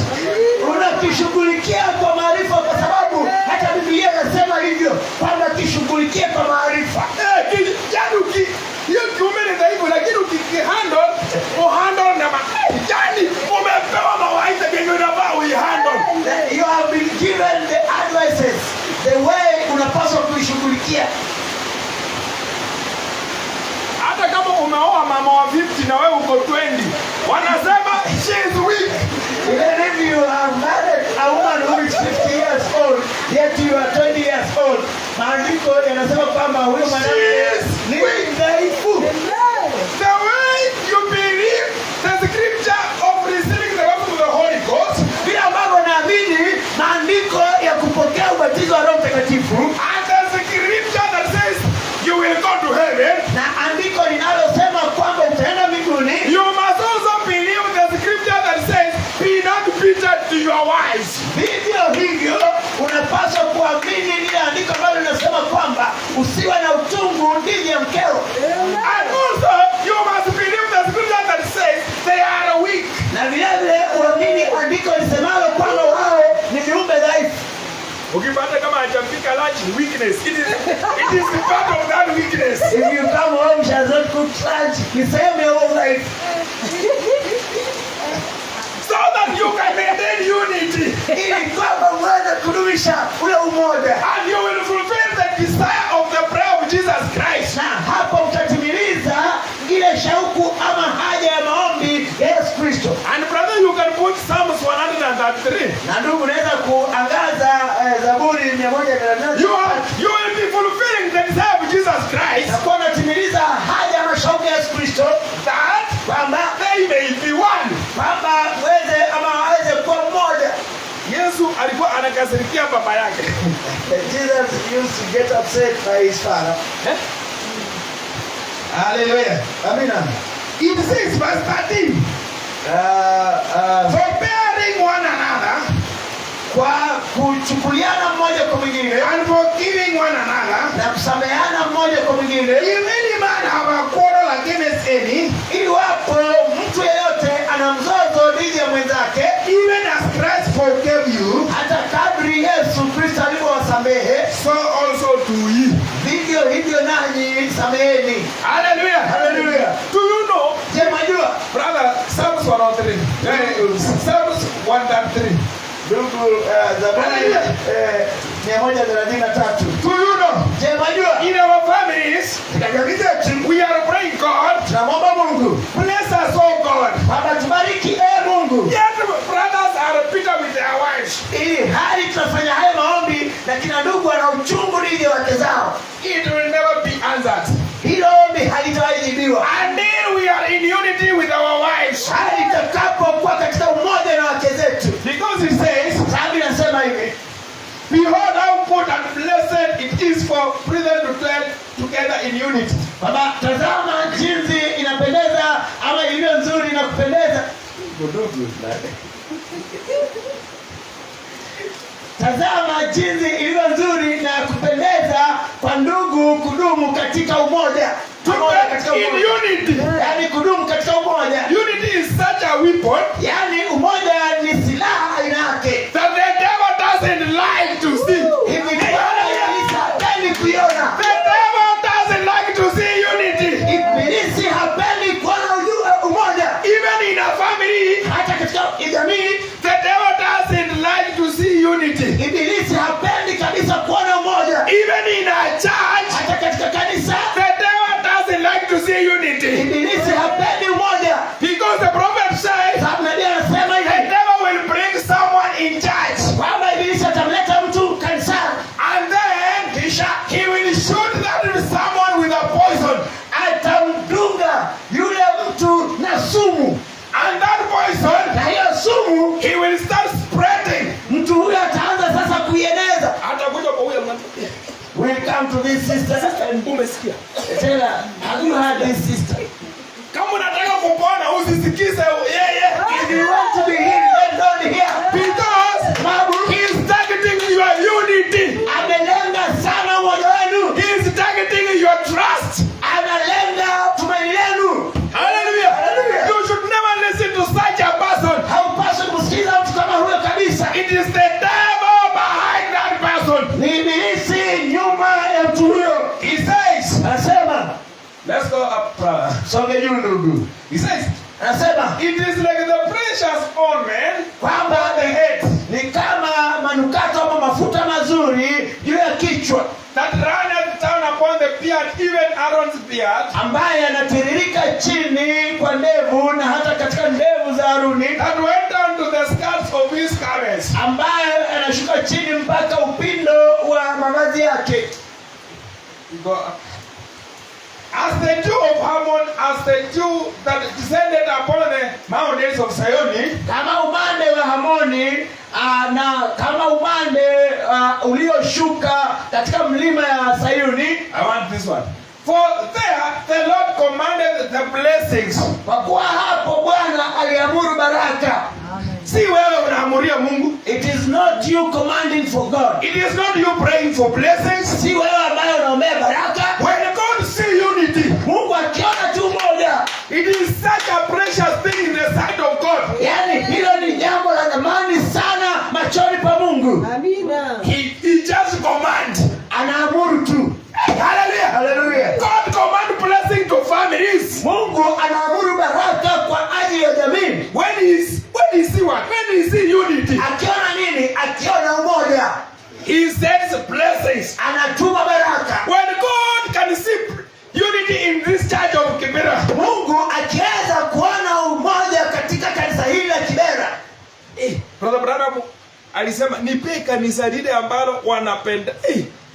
unakishughulikia kwa maarifa, kwa sababu hata Biblia inasema hivyo kwamba kishughulikie kwa maarifa. Hiyo kiume ni dhaifu, lakini ukihandle, uhandle na yani umepewa mawaidha yenye unafaa uihandle. You have been given the advices, the way unapaswa kuishughulikia. Hata kama umeoa mama wa 50 na wewe uko 20, wanasema she is weak. Even if you have married a woman who is 50 years old, yet you are 20 years old, maandiko yanasema kwamba huyo mwanamke ni dhaifu. The way you believe the scripture of receiving the baptism of the Holy Ghost, Vile ambavyo naamini maandiko ya kupokea ubatizo wa Roho Mtakatifu and the scripture that says you will go to heaven, na andiko linalosema kwamba utaenda mbinguni, you must also believe the scripture that says be not bitter to your wives. vivyo hivyo unapaswa kuamini lile andiko ambalo linasema kwamba usiwe na uchungu dhidi ya mkeo. And also you must believe the scripture that says they are weak. Na vile vile uamini andiko lisemalo kwamba wao ni viumbe dhaifu. Ukipata kama hajapika lunch, weakness. It is part of that weakness. If you come home, she has not cooked lunch, ni sehemu ya huo udhaifu. So that you can maintain unity. Ili kwamba uweze kudumisha ule umoja. And you will fulfill the desire of the prayer of Jesus Christ. Na hapo utatimiliza ile shauku ama haja ya maombi ya Yesu Kristo. And brother, you can put Psalms 133. Na ndugu unaweza kuangaza Zaburi 133. You will be fulfilling the desire of Jesus Christ. Na kwa natimiliza haja ya mashauku ya Yesu Kristo, That kwamba they may be one. kwamba waweze kuwa mmoja. Yesu alikuwa anakasirikia baba yake. Jesus used to get upset by his father. Hallelujah. Amina. It says verse 13. Forbearing one another Kwa kuchukuliana mmoja kwa mwingine and forgiving one another. na kusameheana mmoja kwa mwingine, If any man have a quarrel against any, iwapo mtu yeyote ana mzozo dhidi ya mwenzake, even as Christ forgave you, hata kadri Yesu Kristo alivyowasamehe, so also do ye. vivyo hivyo nanyi sameheni. Hallelujah. Hallelujah. Do you know, Je, mwajua brother, Psalms 103. Psalms 133. ndugu, Zaburi 133. Do you know, Je, mwajua in our families, katika jamii zetu we are praying, God, tunamwomba Mungu bless us, oh God. kwamba tubariki Mungu, Yet brothers are bitter with their wives. ili hali tunafanya haya maombi na kina ndugu wana uchungu dhidi ya wake zao, It will never be answered. hilo ombi halitajibiwa Until we are in unity with our wives. hadi tutakapokuwa katika umoja na wake zetu. Because it says, Sababu inasema hivi, behold how good and blessed it is for brethren to dwell together in unity. kwamba tazama jinsi inapendeza ama ilivyo nzuri na kupendeza. Tazama jinsi ilivyo nzuri na kupendeza kwa ndugu kudumu katika umoja. To Pamoja dwell katika in umoja. unity. Yaani kudumu katika umoja. Unity is such a weapon Yaani umoja ni silaha aina yake. that the devil doesn't like to see. Hivi Ibilisi hapendi kuiona. The devil doesn't like to see unity. Ibilisi hapendi kuona umoja. Even in a family, Hata katika jamii the devil doesn't like to see unity. Ibilisi hapendi kabisa kuona umoja. Even in a church, Hata katika kanisa the devil doesn't like to see unity. Ibilisi hapendi umoja. Because the prophet says, Sababu nabii anasema the hivi devil will bring someone in church. kwamba Ibilisi atamleta mtu kanisani, And then he will shoot that someone with a poison. atamdunga yule mtu na sumu, And that poison, na hiyo sumu he will start spreading. mtu huyo ataanza sasa kuieneza. Atakuja kwa huyo mtu. We'll come to this sister and Umesikia? tell her, have you heard this sister? Kama unataka kupona usisikize yeye. If you want to be healed, then don't hear. Because Sababu he is targeting your unity. amelenga sana umoja wenu, He is targeting your trust. analenga tumaini lenu. Hallelujah. Hallelujah. You should never listen to such a person. Haupaswi kusikiza mtu kama huyo kabisa. It is the devil behind that person. Ni Ibilisi nyuma ya mtu huyo. He says, Anasema, let's go up, brother. songe juu ndugu. He says, Anasema it is like the precious ointment kwamba ni kama manukato ama mafuta mazuri juu ya kichwa that runneth down upon the beard, even Aaron's beard, ambaye yanatiririka chini kwa ndevu na hata katika ndevu za Haruni, that went down to the skirts of his garments. ambaye anashuka chini mpaka upindo wa mavazi yake. Go up. As the dew of Hermon, as the dew that descended upon the mountains of Zion, Kama umande wa Hamoni na kama umande ulioshuka katika mlima ya Sayuni. I want this one. For there the Lord commanded the blessings. Kwa kuwa hapo Bwana aliamuru baraka. Si wewe unaamuria Mungu. It is not you commanding for God. It is not you praying for blessings. Si wewe ambaye unaombea baraka. When God see unity, Mungu akiona tu moja, it is such a precious thing in the sight of God. yaani hilo ni jambo la thamani sana machoni pa Mungu. Amina. He just commands. Anaamuru tu. Hallelujah. Hallelujah. God command blessing to families. Mungu anaamuru baraka kwa ajili ya jamii. When he see what? When he see unity, Akiona nini? Akiona umoja, he sends blessings. anatuma baraka. When God can see unity in this church of Kibera, Mungu akiweza kuona umoja katika kanisa hili la Kibera, Brother Branham alisema nipe kanisa lile ambalo wanapenda.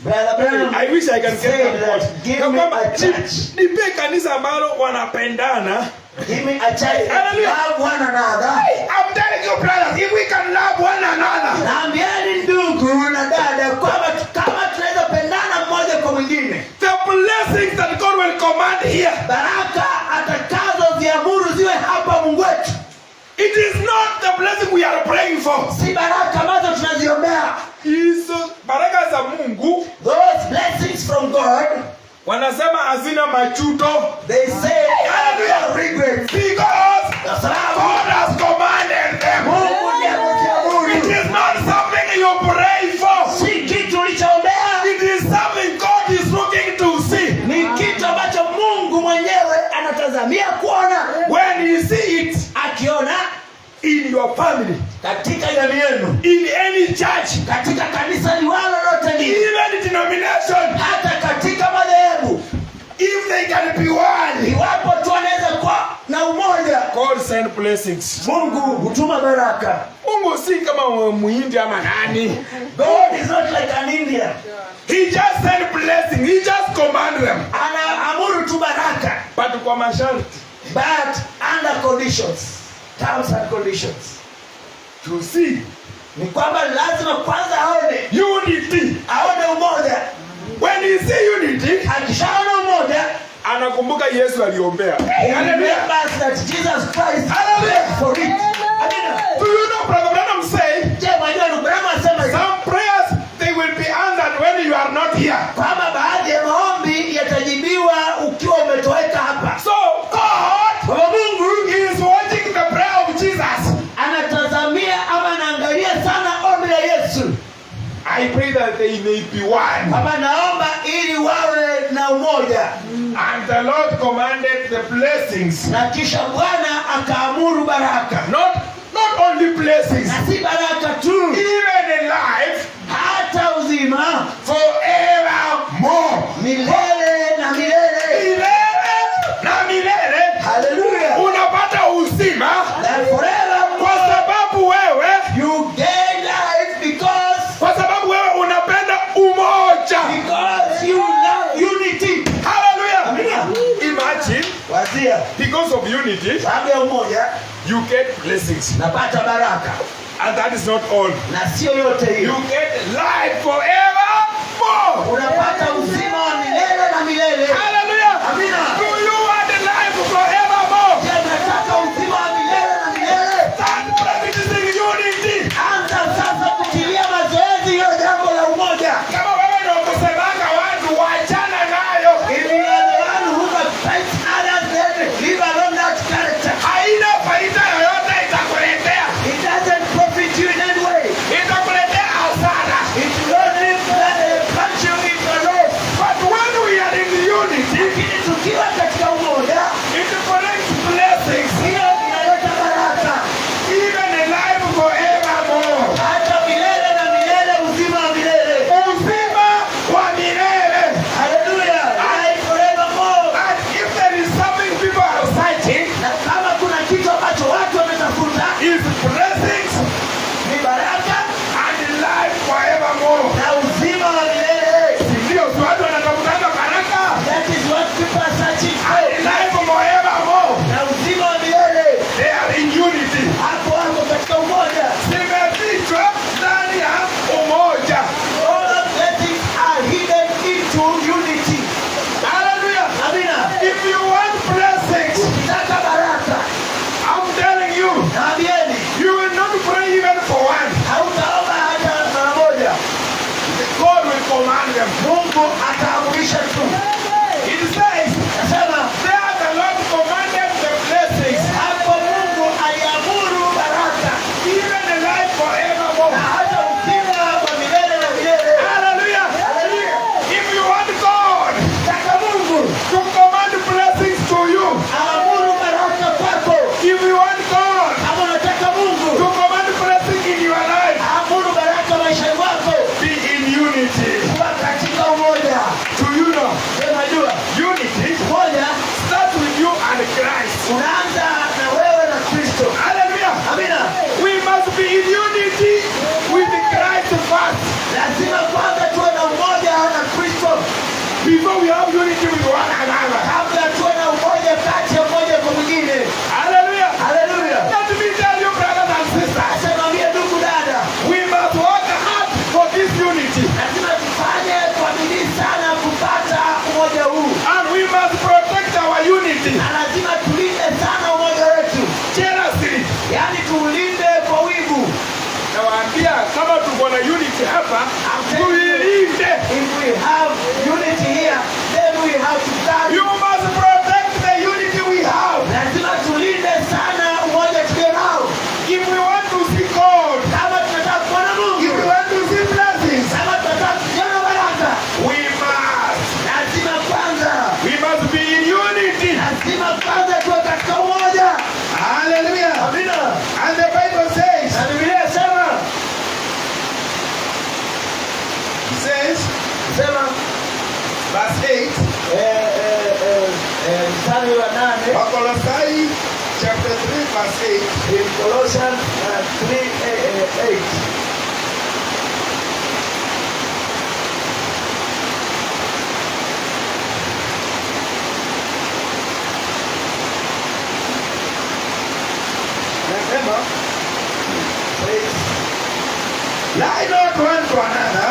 Brother Branham, I wish I can get that word. give me a church. Nipe kanisa ambalo wanapendana. Give me a church that love one another. I'm telling you brothers, if we can love one another. Naambieni ndugu na dada kwamba kama tunaweza pendana mmoja kwa mwingine. The blessings that God will command here. Baraka atakazoziamuru ziwe hapa Mungu wetu. It is not the blessing we are praying for. Si baraka ambazo tunaziombea. Hizo baraka za Mungu. Those blessings from God. Wanasema hazina majuto. They say hallelujah regret. Because God has commanded them. Mungu ndiye amekiamuru. It is not something you pray for. Si kitu ulichoombea. It is something God is looking to see. Ni kitu ambacho Mungu mwenyewe anatazamia kuona. When he see it, akiona in your family, katika jamii yenu, in any church, katika kanisa liwalo lote lile, even denomination, hata katika madhehebu, if they can be one, iwapo tu wanaweza kuwa na umoja, God send blessings. Mungu hutuma baraka. Mungu si kama Muhindi ama nani. God is not like an Indian. He just send blessing. He just command them. Anaamuru tu baraka, but kwa masharti, but under conditions, terms and conditions. To see, ni kwamba lazima kwanza aone unity, aone umoja. When he see unity, akishaona umoja, anakumbuka Yesu aliombea. Remembers that Jesus Christ prayed for it. Do you know Brother Branham say? Some prayers they will be answered when you are not here. Kwamba baadhi ya maombi yatajibiwa ukiwa umetoweka hapa. So God, Mungu is watching the prayer of Jesus. Anatazamia ama anaangalia sana ombi la Yesu. I pray that they may be one. Baba naomba ili wawe na umoja. And the Lord commanded the blessings. Na kisha Bwana akaamuru baraka. Not only blessings. Na si baraka tu. Even in life. Hata uzima. Forevermore. Milele na milele. Milele na milele. Hallelujah. Unapata uzima. That forevermore. Kwa sababu wewe. You gain life because. Kwa sababu wewe unapenda umoja. Because you love unity. Hallelujah. Imagine. Wazia. Because of unity. Sababu ya umoja. You get blessings. Napata baraka. And that is not all. Na sio yote hiyo. You get life forevermore. Unapata uzima wa milele na milele. Hallelujah. Amina. Do you want the life forevermore? Je, unataka uzima wa milele na milele? Start practicing unity. Anza sasa kutilia mazoezi hiyo jambo la umoja. Kama wewe ndio kusemanga watu waachana nayo. If you are the one who fights others, then live along that character. Haina faida yoyote itakuletea. It doesn't profit you in any way. Itakuletea hasara. It will only punch you in the nose. But when we are in unity, lakini tukiwa katika umoja, it brings blessings. Hiyo inaleta baraka. Even in life forevermore. Hata milele na milele, uzima wa milele. Uzima wa milele. Hallelujah. Life forevermore. And if there is something people are searching, na kama kuna kitu ambacho watu wametafuta, is blessings, ni baraka, and life forevermore. na uzima wa milele. Ndio watu wanatafutanga baraka. That is what people are searching for. And life forevermore. Na uzima wa milele. They are in unity. Hapo wako katika umoja. Zimefichwa ndani ya umoja. All blessings are hidden into unity. Hallelujah. Amina. If you want blessings, ukitaka baraka, I'm telling you, naambieni, you will not pray even for one. hautaomba hata mara moja. God will command them. Mungu ataamurisha tu. It says, Nasema, there the Lord commanded the blessings. hapo Mungu aliamuru baraka. yaani tuulinde kwa wivu. Nawaambia kama tuko na unity hapa, tuilinde. If we have unity here, then we have to guard. You must protect the unity we have. Lazima tulinde sana umoja tulio nao. If we want to see God, Kama tunataka kuona Mungu, if we want to see blessings, kama tunataka kuona baraka, we must be in unity. lazima kwanza tuwe katika umoja. Hallelujah. Amina. And the Bible says, Na Biblia inasema verse 8, mstari wa 8 Colossae chapter 3 verse 8. in Colossians 3:8. Nasema Lie not one to another,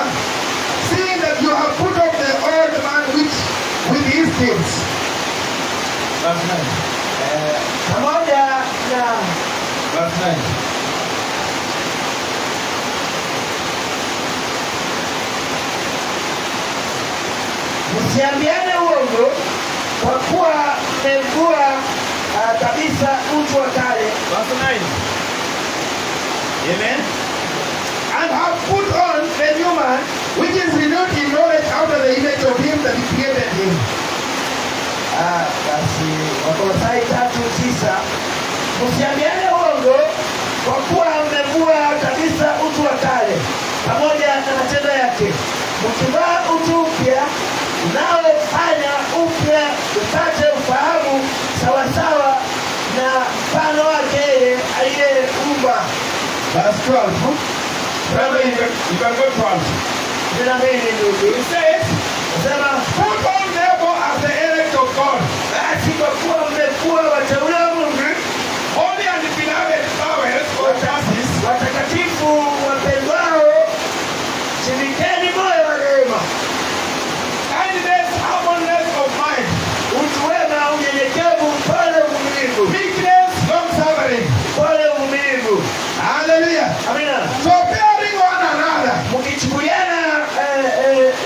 seeing that you have put off the old man which with his deeds. pamoja na Verse 9. msiambiane uongo, kwa kuwa mmevua kabisa utu wa kale. Verse 9. Amen. And have put on the new man, which is renewed in knowledge after the image of him that created him. Basi Wakolosai 3:9, msiambiane uongo, kwa kuwa mmevua kabisa utu wa kale pamoja na matendo yake, mkivaa utu mpya unaofanya upya upate ufahamu sawasawa na mfano wake yeye aliyeumba. Verse 12. Brother, you can go 12. Jina hili ndugu, He says, nasema put on therefore as the elect of God, basi kwa kuwa mmekuwa wateule wa Mungu, holy and beloved bowels or chassis, watakatifu wapendwao, shirikeni moyo wa rehema, kindness, humbleness of mind, utu wema, unyenyekevu, pole, uvumilivu, meekness, long suffering. pole, uvumilivu. Hallelujah. Amina. So bearing one another, Mkichukuliana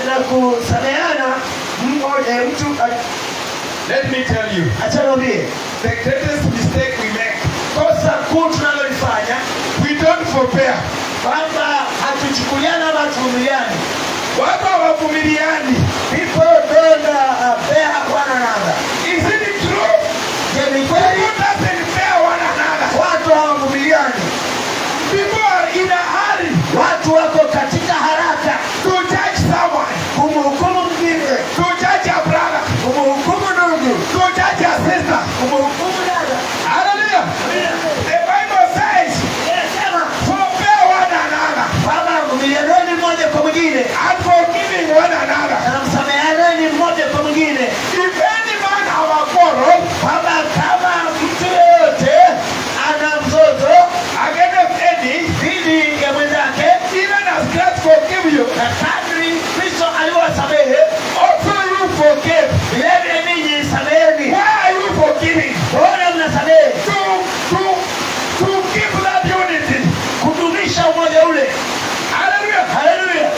na kusameheana mtu. let me tell you, Acha niambie, the greatest mistake we make, kosa kuu tunalolifanya we don't forbear. kwamba hatuchukuliana ama tuvumiliani. Watu hawavumiliani. People don't bear one another. Is it true? Je, ni kweli Who doesn't bear one another? watu hawavumiliani? People are in a hurry Watu wako katika haraka to judge someone, kumhukumu mwingine, to judge a brother, kumhukumu ndugu, to judge a sister. kumhukumu dada. Hallelujah. The Bible says, Inasema forbear one another kwamba mvumilianeni mmoja kwa mwingine and forgiving one another. na msameheaneni mmoja kwa mwingine, If any man have a quarrel kwamba kama mtu yeyote ana mzozo against any, dhidi ya mwenzake, even as Christ forgive you, na kadri Kristo aliwasamehe, also you forgive. vilevile ninyi sameheni. Why are you forgiving? Bora mnasamehe To keep that unity. kudumisha umoja ule. Hallelujah. Haleluya!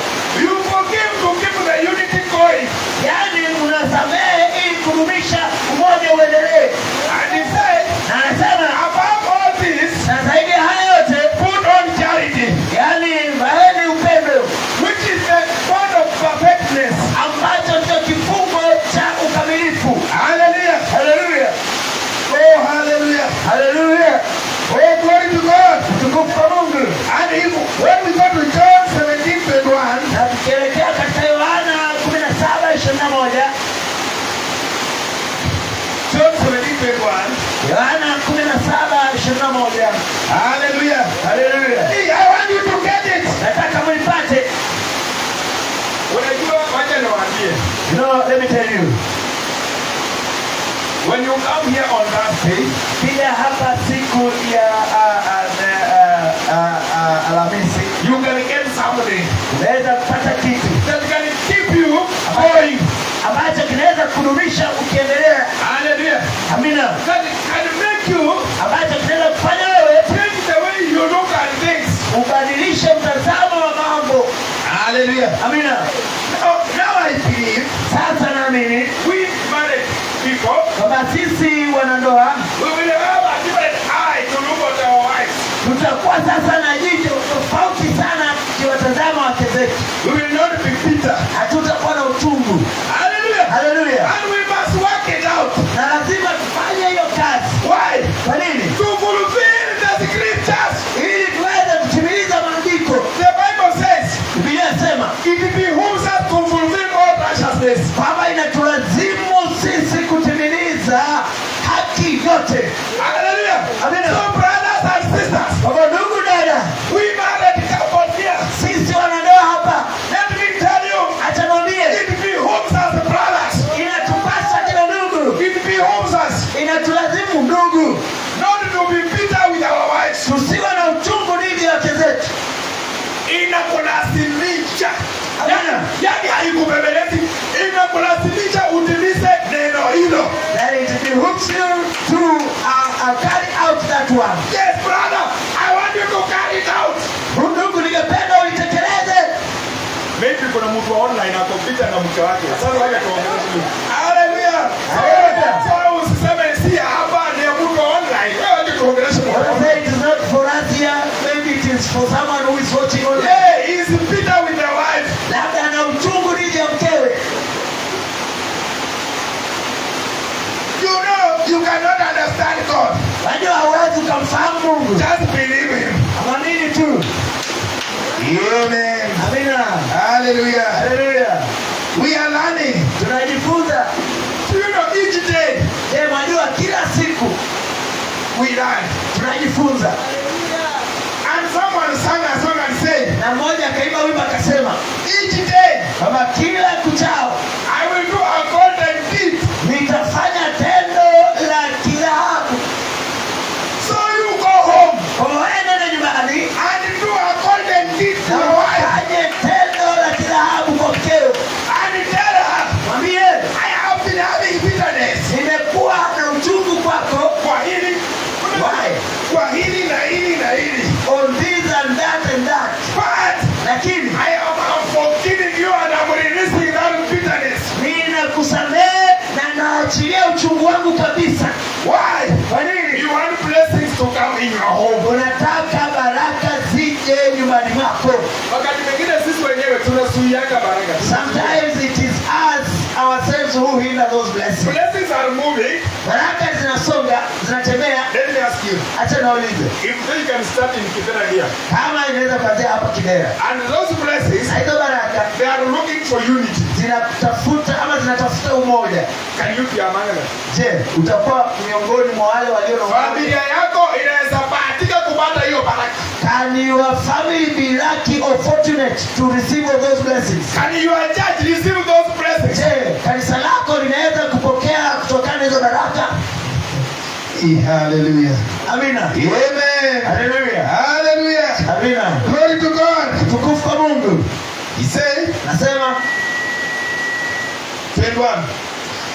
You forgive to keep the unity going. Yaani unasamehe ili kudumisha umoja uendelee. And he said, Na anasema above all this, na zaidi ya haya yote, put on charity, yaani vaeni upendo, which is the bond of perfectness. ambacho ndio kifungo cha ukamilifu. Hallelujah. Haleluya! Oh, hallelujah. Haleluya! Oh, glory to God. Utukufu kwa Mungu. And when we go to John 17:21, Na tukielekea katika Yohana 17:21, John 17:21. Yohana 17:21. Hallelujah. Haleluya! Hey, I want you to get it. Nataka mlipate. Unajua, wacha niwaambie. You know, let me tell you. When you come here on Thursday, Pia hapa siku ya Alhamisi you can get something unaweza kupata kitu that can keep you going. ambacho kinaweza kudumisha ukiendelea. Hallelujah. Amina. That can make you Ambacho kinaweza kufanya wewe change tutakuwa sasa na jicho tofauti sana kiwatazama wake zetu. We will not be bitter. Hatutakuwa na uchungu. Hallelujah. Haleluya. And we must work it out. Na lazima tufanye hiyo kazi. Why? Kwa nini? To fulfill the scriptures. Ili tuweze kutimiliza maandiko. The Bible says, Biblia inasema it behooves us to fulfill all righteousness. kwamba inatulazimu sisi kutimiliza haki yote. Hallelujah. Amen. So brothers and sisters, Kwa ndugu dada, we married couple here. sisi wanandoa hapa, Let me tell you, acha niwaambie, it behooves us brothers. inatupasa kila ndugu, It behooves us inatulazimu ndugu, not to be bitter with our wives. tusiwe na uchungu dhidi ya wake zetu. Inakulazimisha. Yani haikubembelezi. Inakulazimisha utimize neno hilo. That it behooves you to carry out that one. Yes, brother, I want you to carry it out. Ndugu, ningependa ulitekeleze. Maybe kuna mtu wa online akopita na mke wake. Sasa waje tuongeleshe. Hallelujah. So usiseme si hapa ni mtu wa online. Wewe waje tuongeleshe. What I say it is not for us here. Maybe it is for someone who is watching online. Yeah, he is bitter with the wife. Labda ana uchungu dhidi ya mkewe. You know, you cannot understand God. Wajua hauwezi ukamfahamu Mungu. Just believe him. Amini tu. Amen. Amina. Hallelujah. Haleluya. We are learning. Tunajifunza. You know, each day Je, mwajua kila siku we learn. tunajifunza. And someone sang a song and said, Na mmoja akaimba wimbo akasema, each day kama kila kuchao I will do a golden deed. nitafanya tendo la kilabu. So you go home Kwa hiyo nenda nyumbani and do a golden deed to na your wife ufanye tendo la kilabu kwa mkeo. and tell her, Mwambie, I have been having bitterness. nimekuwa na uchungu kwako. Kwa hili, Why? kwa hili na hili na hili. On this and that and that. But Lakini I am forgiving you and I'm releasing that bitterness. ninakusamehe na naachilia uchungu wangu kabisa. Why? Kwa nini? You want blessings to come in your home. Unataka baraka zije nyumbani mwako. Wakati mwingine sisi wenyewe tunasuianga baraka. Sometimes it is us ourselves who hinder those blessings. Blessings are moving. Baraka zinasonga, zinatembea. Let me ask you, Acha naulize, if they can start in Kibera here, kama inaweza kuanzia hapa Kibera, and those blessings, na hizo baraka they are looking for unity. zinatafuta ama zinatafuta umoja, Can you be among them? je, utakuwa miongoni mwa wale walio na umoja? Familia yako inaweza bahatika kupata hiyo baraka. Can your family be lucky or fortunate to receive all those blessings? Can your church receive those blessings? Je, kanisa lako linaweza kupokea kutokana na hizo baraka? Hallelujah. Amina. Amen. Haleluya. Hallelujah. Amina. Glory to God. Tukufu kwa Mungu. He said, Nasema 21,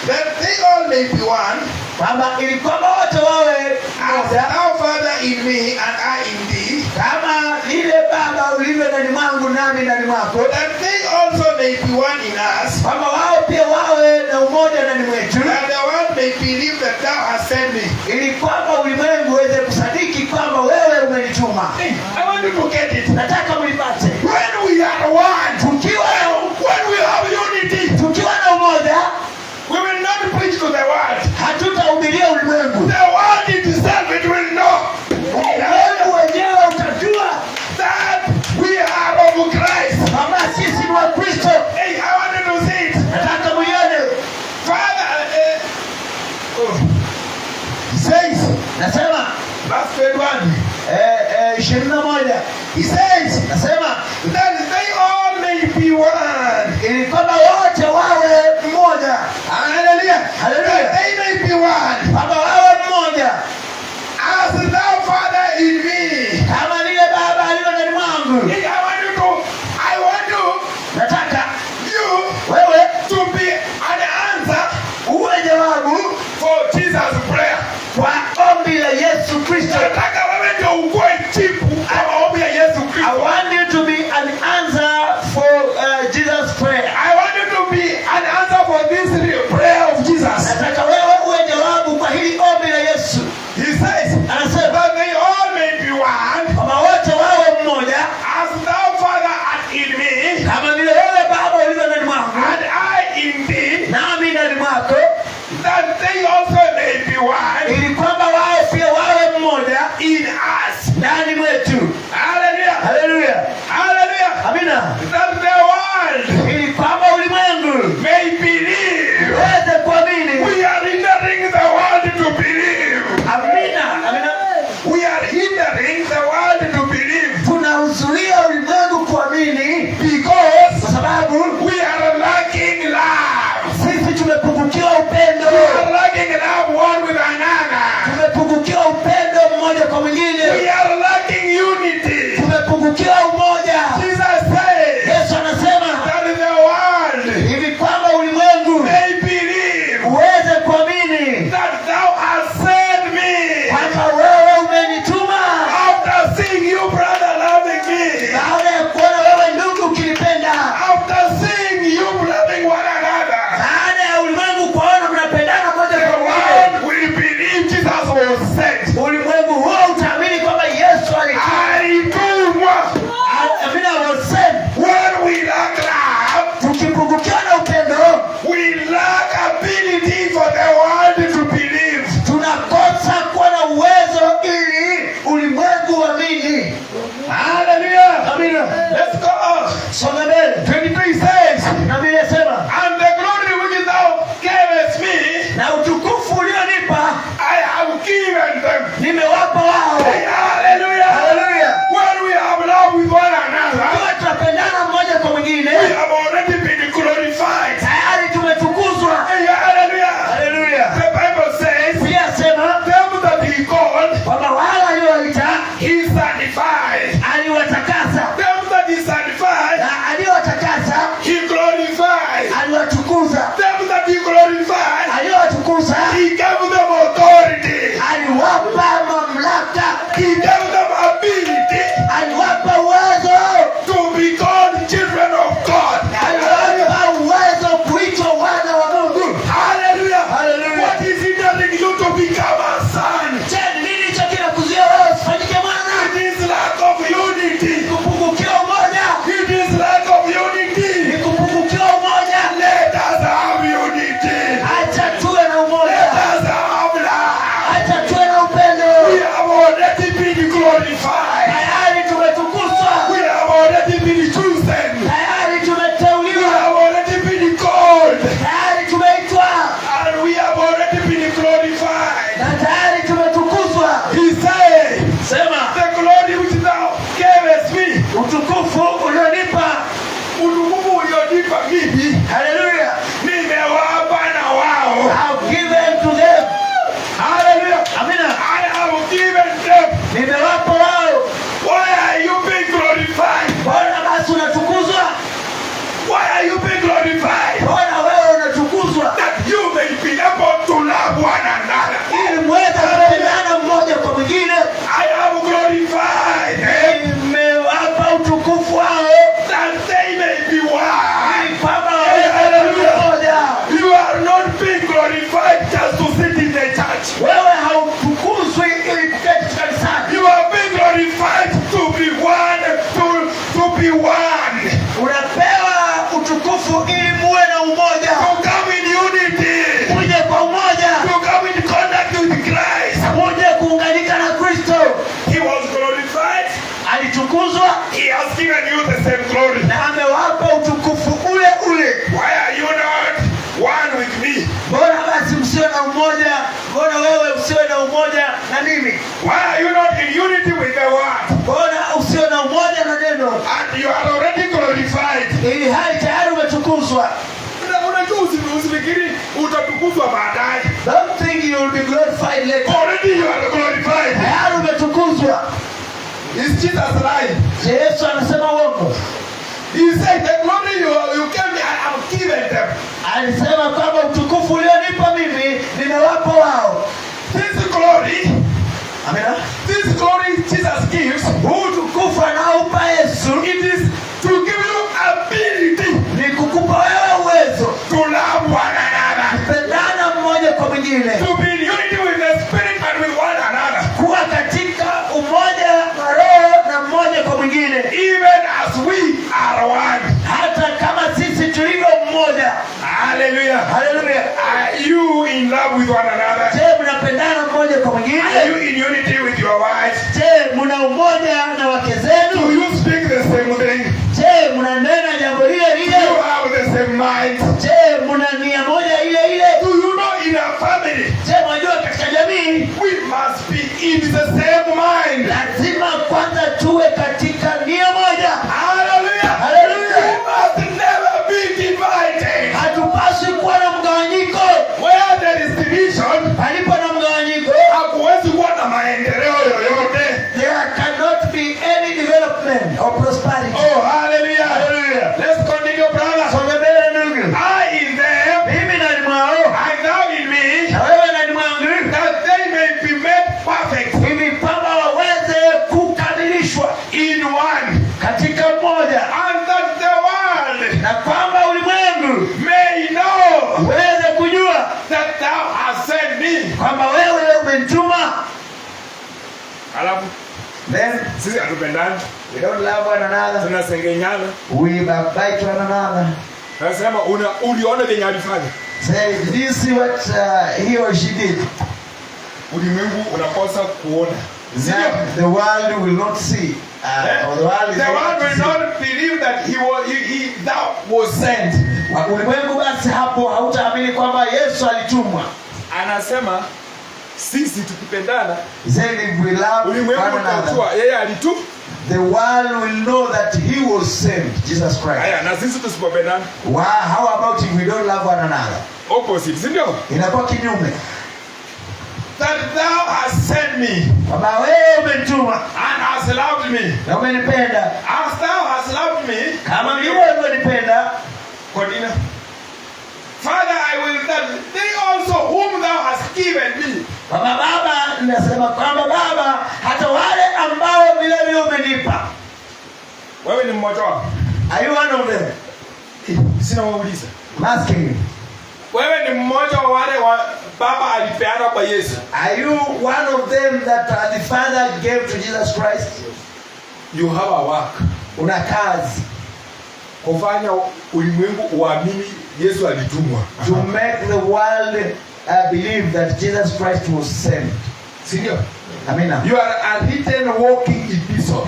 that they all may be one, kwamba ili kwamba wote wawe as moja, thou Father in me and I in thee, kama vile Baba ulivyo ndani mwangu nami ndani mwako, that they also may be one in us, kwamba wao pia wawe na umoja ndani mwetu, that the world may believe that thou hast sent me. ili kwamba ulimwengu uweze kusadiki kwamba wewe umenituma. Hey, I want you to get it. Nataka mlipate. When we are one, when we have unity, Tukiwa na umoja, we will not preach to the world. hatutahubiria ulimwengu. The world itself, it will know Ulimwengu wenyewe utajua that we are of Christ. kwamba sisi ni wa Kristo. Hey, I want you to see it. Nataka muione. Father, he says, Nasema verse 21, 21. he says, Nasema that they all may be one. ili kwamba wote wawe mmoja. Hallelujah. Hallelujah. That they may be one. Kwamba wawe mmoja. As thou, Father, in me. Kama vile Baba alivyo ndani mwangu. Hey, I want you, Nataka you wewe to be an answer uwe jawabu for Jesus' prayer. kwa ombi la Yesu Kristo. Nataka wewe ndio ukue jibu kwa maombi ya Yesu I Kristo. want you to be an answer for Jesus' prayer. I want you to be an answer for this prayer of Jesus. Nataka wewe uwe jawabu kwa hili ombi la Yesu. He says, Anasema that they all may be one, kwamba nini? Hallelujah. Amina. Let's go. Songa mbele. 23 says, Na Biblia inasema, and the glory which thou gavest me, na utukufu ulionipa I have given them. nimewapa wao. Hey, hallelujah. Hallelujah. When we have love with one another, Kwa tunapendana mmoja kwa mwingine, we have already been glorified. tayari tumetukuzwa. Hey, hallelujah. Hallelujah. The Bible says, Biblia sema them that he called, kwamba wale aliowaita he sanctified. aliwatakasa, Them that he sanctified, na aliowatakasa he glorified. aliwatukuza, Them that he glorified, aliowatukuza he gave them authority. aliwapa mamlaka, He gave them ability aliwapa uwezo, to be called children of God. aliwapa uwezo kuitwa wana wa Mungu. Hallelujah. Hallelujah. What is hindering you to become a son? Je, ni nini hicho kinakuzuia wewe usifanyike mwana? It is lack of unity. Kupungukiwa umoja, It is lack of unity. ni kupungukiwa umoja. Let us have unity. Acha tuwe na umoja, Let us have love. acha tuwe na upendo. We have already been glorified. Tayari tumetukuzwa, We have already been chosen. tayari We tumeteuliwa, have already been called. tayari tumeitwa, And we have already been glorified. na tayari tumetukuzwa. He said, Sema, the glory which thou gavest me, utukufu ulionipa. utukufu ulionipa mimi, Hallelujah. nimewapa na wao. I've given to them. Hallelujah. Amina. I have given them. Nimewapa wao. Why are you being glorified? Mbona basi unatukuzwa? Why are you being glorified? Mbona wewe unatukuzwa? That you may be able to love one another. Ili muweze kupendana mmoja kwa mwingine. I have glorified them Nimewapa utukufu wao. that they may be one. Ili kwamba waweze kuwa mmoja. You are not being glorified just to sit in the church. Wewe hautukuzwi ili kuketi kanisani. You are being glorified to be one, to be one. Unapewa utukufu ili muwe na umoja. To come in unity. Muje kwa umoja. To come in contact with Christ. Muje kuunganika na Kristo. He was glorified. Alitukuzwa He has given you the same glory. na amewapa utukufu ule ule. Why are you not one with me? Mbona basi msiwe na umoja? Mbona wewe usiwe na umoja na mimi? Why are you not in unity with the word? Mbona usiwe na umoja na neno? And you are already glorified. Ili hali tayari umetukuzwa. Unajua usifikiri utatukuzwa baadaye. Don't think you will be glorified later. Already you are glorified. Tayari umetukuzwa. Is Jesus lying? Je, Yesu anasema uongo? He said the glory you gave me, I have given them. Alisema kwamba utukufu ulionipa mimi nimewapa wao. This glory, Amina. this glory Jesus gives, Huu utukufu anaoupa Yesu it is to give you ability ni kukupa wewe uwezo to love one another. kupendana mmoja kwa mwingine, To be in unity with the Spirit and with one another. kuwa katika umoja na roho na mmoja kwa mwingine, Even as we are one. hata kama sisi tulivyo mmoja. Hallelujah. Haleluya. Are you in love with one another? Je, mnapendana mmoja kwa Are you mwingine? in unity with your wife? Je, mna umoja na wake Do zenu? you speak the same thing? Je, mnanena jambo lile Do lile? you have the same mind? Je, mna nia moja ile ile? Do you know in a family Je, mwajua katika jamii we must be in the same mind? lazima kwanza tuwe katika nia moja. Hallelujah. Hallelujah. We must never be divided. Hatupaswi kuwa na mgawanyiko. Where there is division, Palipo na mgawanyiko, hakuwezi kuwa na maendeleo yoyote. there cannot be any development or prosperity. Oh, hallelujah. Hallelujah. Let's continue, brother. Songa mbele ndugu. I in them, Mimi ndani mwao and thou in me, na wewe ndani mwangu, that they may be made perfect hivi kwamba waweze kukamilishwa in one, katika mmoja, and that the world na kwamba ulimwengu may know uweze kujua that thou hast sent me. kwamba wewe umenituma. Alafu Then sisi hatupendani, we don't love one another. tunasengenyana. We backbite one another. Nasema uliona venye alifanya. Say, did you see what he or she did? Ulimwengu unakosa kuona. that the world will not see. Or the world is The world will not not believe that thou was sent. ulimwengu basi hapo hautaamini kwamba Yesu alitumwa. Anasema sisi tukipendana Then if we love ulimwengu one another, utajua yeye alitu. the world will know that he was sent, Jesus Christ. Haya, na sisi tusipopendana How about if we don't love one another? opposite, si ndio? Inakuwa kinyume. That thou hast sent me Kwamba wewe umenituma and hast loved me. na umenipenda As thou hast loved me, kama wewe umenipenda. continue. Father, I will that they also whom thou hast given me. Kwamba Baba, ninasema kwamba Baba, hata wale ambao vile vile umenipa. Wewe ni mmoja wao. Are you one of them? Sina wauliza. I'm asking you. Wewe ni mmoja wa wale wa Baba alipeana kwa Yesu. Are you one of them that the Father gave to Jesus Christ? You have a work. Una kazi. Kufanya ulimwengu uamini Yesu alitumwa. To make the world believe that Jesus Christ was sent. Sindio? Amina. You are a written walking epistle.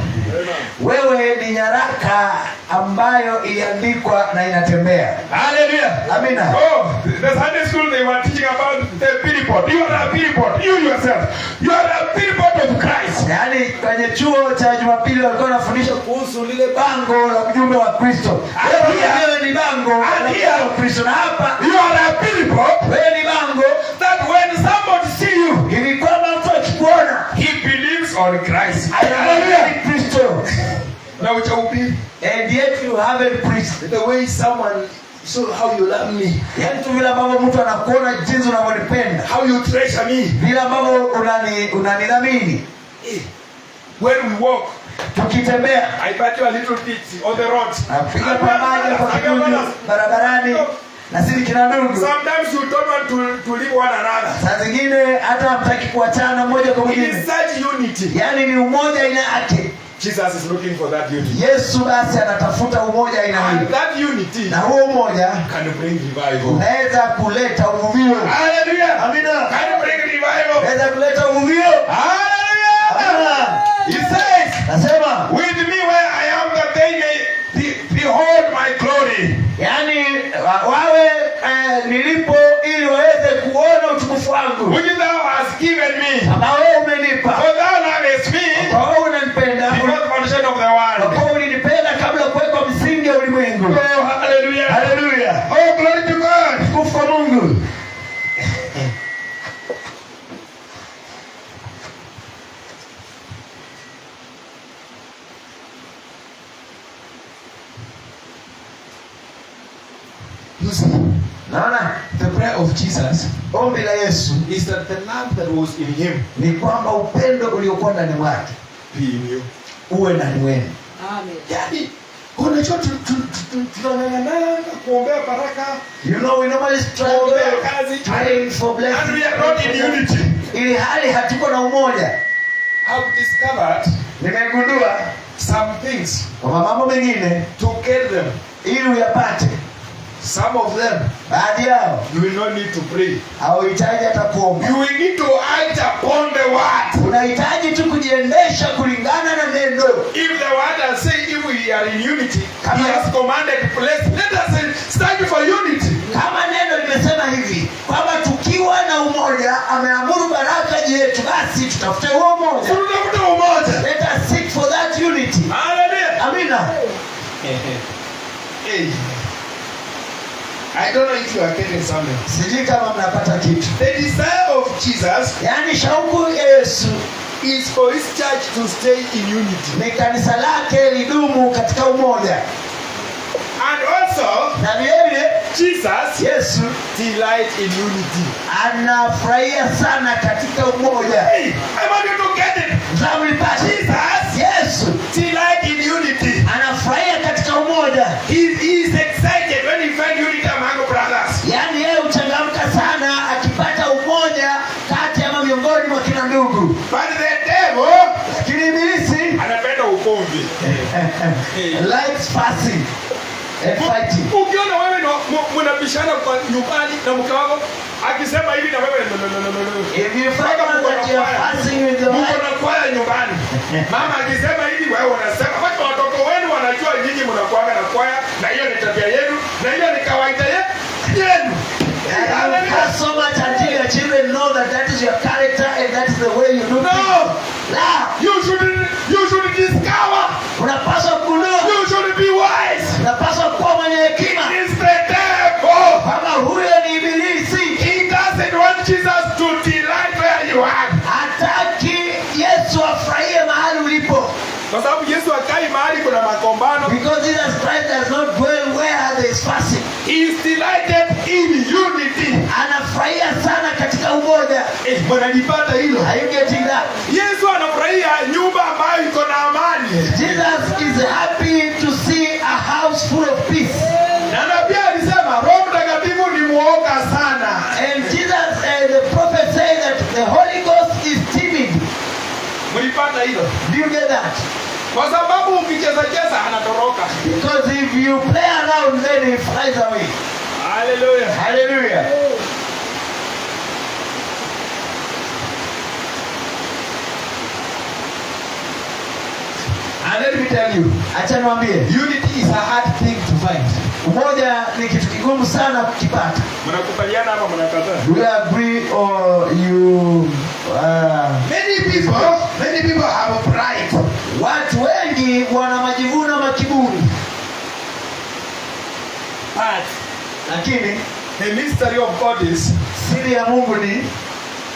Wewe ni nyaraka ambayo iliandikwa na inatembea. Hallelujah. Amina. Oh, the Sunday school they were teaching about the billboard. You are a billboard. You yourself. You are a billboard of Christ. Yaani kwenye chuo cha Jumapili walikuwa wanafundisha kuhusu lile bango la ujumbe wa Kristo. Wewe ni bango la Kristo, na hapa You are a billboard. wewe ni bango That when somebody see you, ili kwamba mtu akikuona he believes on Christ. anaamini Kristo. Na uchaupi. And yet you haven't preached. The way someone so how you love me, Yaani tu vile ambavyo mtu anakuona jinsi unavyonipenda, how you treasure me. vile ambavyo unanidhamini. When we walk, Tukitembea I bet you a little bit on the road. napiga pamoja kwa kikundi barabarani na sisi kina ndugu. Sometimes you don't want to leave one another. Saa zingine hata hamtaki kuachana moja kwa It mwingine. is such unity. Yaani ni umoja aina yake. Jesus is looking for that unity. Yesu basi anatafuta umoja aina And hiyo. that unity Na huo umoja can bring revival. unaweza kuleta uvuvio. Hallelujah. Amina. Can bring revival. Unaweza kuleta uvuvio. Hallelujah. Amina. He says, Nasema with me where I am that they may behold my glory. yaani wawe nilipo ili waweze kuona utukufu wangu Which thou hast given me. ambao wewe umenipa. For thou lovest me Kwa wewe unanipenda. before the foundation of the Kwa world. kuwa ulinipenda kabla ya kuwekwa msingi ya ulimwengu. Oh, hallelujah. Haleluya. Oh, glory to God. Utukufu kwa Mungu. You see, Naona the prayer of Jesus ombi la Yesu is that the love that was in him ni kwamba upendo uliokuwa ndani mwake be in you. uwe ndani wenu. Amen. Yani, unajua tunang'ang'ana kuombea baraka You know, we normally struggle kuombea kazi praying for and blessings. we are not in unity. Ili hali hatuko na umoja. Have discovered Nimegundua some things kwamba mambo mengine to get them. ili uyapate, Some of them baadhi yao you will not need to pray. hauhitaji hata kuomba. You will need to act upon the word. Unahitaji tu kujiendesha kulingana na neno. If the word has said if we are in unity, he has commanded let us stand for unity. Kama neno limesema hivi kwamba tukiwa na umoja ameamuru baraka yetu, basi tutafute huo umoja. Tunatafuta umoja. Let us seek for that unity. Hallelujah. Amina. Hey. I don't know if you are getting something. Sijui kama mnapata kitu. The desire of Jesus Yaani shauku ya Yesu is for his church to stay in unity. ni kanisa lake lidumu katika umoja. And also, Na vile Jesus Yesu delights in unity. anafurahia sana katika umoja. Hey, I want you to get it. Mnalipata? Jesus Yesu delights in unity. anafurahia katika umoja. He is excited when he finds unity among brothers. Yaani yeye huchangamka sana akipata umoja kati ya miongoni mwa kina ndugu. But the devil Lakini ibilisi anapenda ugomvi. likes fussing and fighting. Ukiona wewe mnabishana kwa nyumbani na mke wako, akisema hivi na wewe If you find out that you are fasting with your Mungu wife, anakuwa nyumbani. Mama akisema hivi wewe unasema, kwa watoto wenu wanajua nyinyi mnakuaga na kwaya na hiyo ni tabia yenu na hiyo ni kawaida yenu. and you have so much until your children know that that is your character and that is the way you do things. No. La, You should discover. unapaswa kujua, You should be wise. unapaswa kuwa mwenye hekima It's the devil. kama huyo ni ibilisi. He doesn't want Jesus to delight where you are. Hataki Yesu afurahie mahali ulipo, Kwa sababu Yesu akai mahali kuna makombano. because Jesus Christ does not dwell where there is fasting. He is delighted in unity. Anafurahia sana katika umoja. Mnalipata hilo? Are you getting that? Yesu anafurahia nyumba ambayo iko na amani. Jesus is happy to see a house full of peace. Na nabii alisema Roho Mtakatifu ni muoga sana. And Jesus, the prophet said that the Holy Ghost is timid. Mlipata hilo? Do you get that? Kwa sababu ukicheza anatoroka. Because if you play around, then he flies away. Hallelujah. Hallelujah. And let me tell you, Acha niwaambie, unity is a hard thing to find. umoja ni kitu kigumu sana kukipata. Mnakubaliana ama mnakataa? Do you agree or you Many people have a pride. watu wengi wana majivuno makiburi, But lakini the mystery of God is siri ya Mungu ni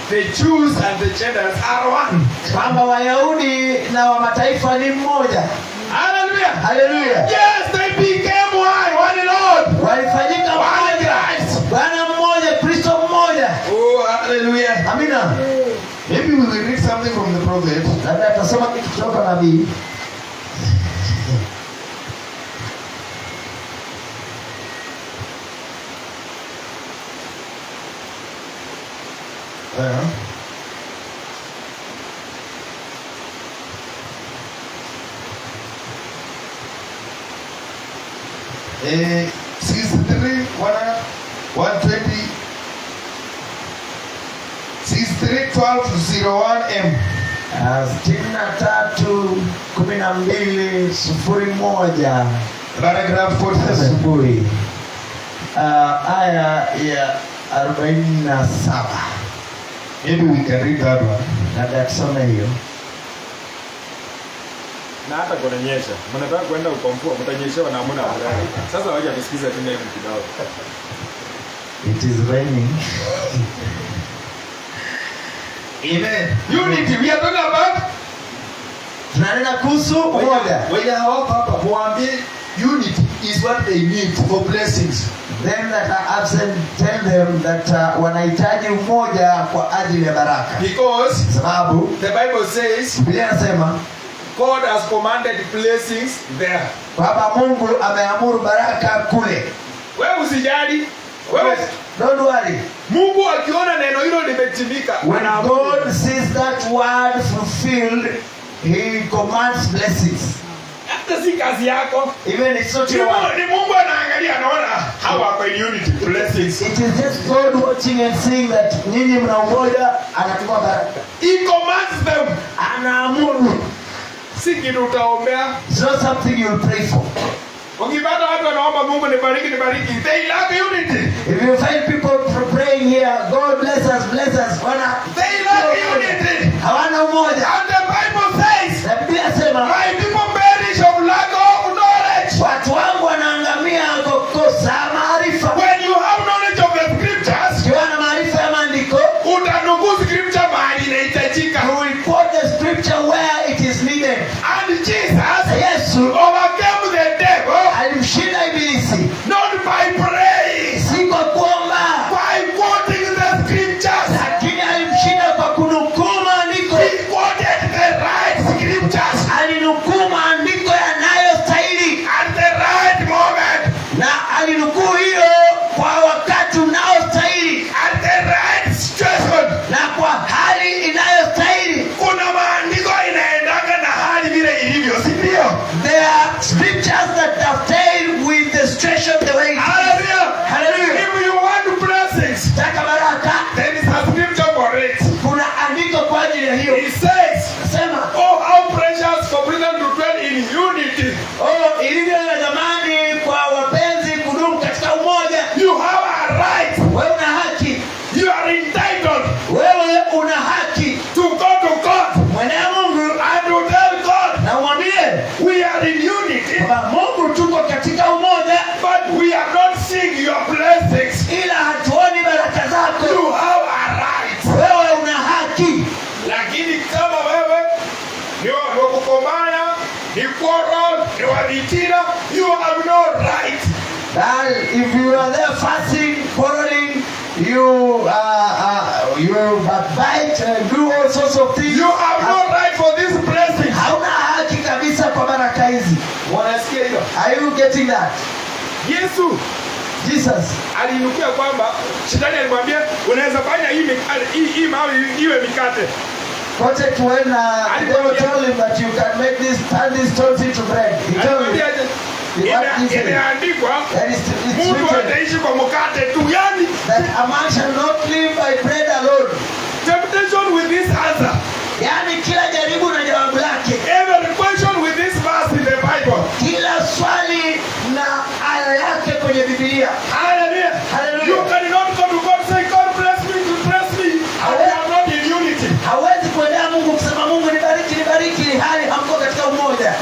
the Jews and the Gentiles are one. kwamba Wayahudi na wa mataifa ni mmoja. Hallelujah. Haleluya. Yes, they became one Lord. Walifanyika One mmoja, Christ. Bwana mmoja, Kristo mmoja. Oh, hallelujah. Amina. Maybe we will read something from the prophet. Labda tutasoma kitu kutoka nabii. Season 3, 120. Season 3, 12:01 M. 63:12:01 Paragraph 47. asubuhi. Aya ya 47. Maybe we can read that one. Labda tusome hiyo. Na hata kunanyesha. Mnataka kwenda ukomvua, mtanyeshewa na hamna habari. Sasa waje tusikize tena hivi kidogo. It is raining. Amen. Unity, we are talking about. Tunanena kuhusu umoja. Wenye hawako hapa muambie unity is what they need for blessings. Them that are absent, tell them that wanahitaji umoja kwa ajili ya baraka. Because Sababu the Bible says Biblia inasema God has commanded blessings there. kwamba Mungu ameamuru baraka kule. Wewe usijali. Wewe Don't worry. Mungu akiona neno hilo limetimika, When God sees that word fulfilled, He commands blessings. hata si kazi yako. Even it's not your work. Ni Mungu anaangalia, anaona hawa kwa unity blessings. It is just God watching and seeing that nyinyi mna umoja, anatuma baraka. He commands them. Anaamuru. Si kitu utaombea. It's not something you'll pray for. Ukipata watu wanaomba Mungu nibariki, they lack unity. If you find people praying here, God bless us, They lack unity. hawana umoja. And the Bible says, Na Biblia inasema my people perish of lack of knowledge. watu wangu wanaangamia kwa kukosa maarifa. When you have knowledge of the scriptures, Ukiwa na maarifa ya maandiko, utanukuu scripture mahali inahitajika. you will quote the scripture where it is needed. And Jesus Yesu overcame the devil alimshinda ibilisi not by praying, si kwa kuomba, by quoting the scriptures. lakini alimshinda kwa kunukuu maandiko. He quoted the right scriptures Alinukuu maandiko yanayostahili at the right moment, na alinukuu hiyo kwa wakati unaostahili at the right situation. na kwa hali inayostahili. Kuna maandiko inaendanga na hali vile ilivyo, si ndio? There are scriptures that have stayed with the situation the way it is. Hallelujah. Hallelujah. If you want blessings, Taka baraka. are in unity, kwamba Mungu tuko katika umoja, but we are not seeing your blessings. ila hatuoni baraka You zako. have a right. Wewe una haki, Lakini kama wewe ni wa kukombana, ni quarrel, ni wa vitina, you have no right. that if you are there fasting, quarreling, you backbite and do all sorts of things, You have no right for this blessing. hauna haki kabisa kwa baraka hizi. Wanasikia hilo? Are you getting that? Yesu Jesus, aliinukia kwamba shetani alimwambia unaweza fanya hii mawe iwe mikate. protect when the devil told him that you can make this, turn these stones into bread. He told him, Imeandikwa that it's mtu written ataishi kwa mkate tu. Yani that a man shall not live by bread alone. temptation with this answer, Yani kila jaribu na jawabu lake, every question with this verse in the Bible. kila swali na aya yake kwenye Biblia. Hallelujah. Hallelujah. You cannot go to God and say, God bless me, and we are not in unity. Hawezi kuendea Mungu kusema Mungu nibariki hali hamko katika umoja.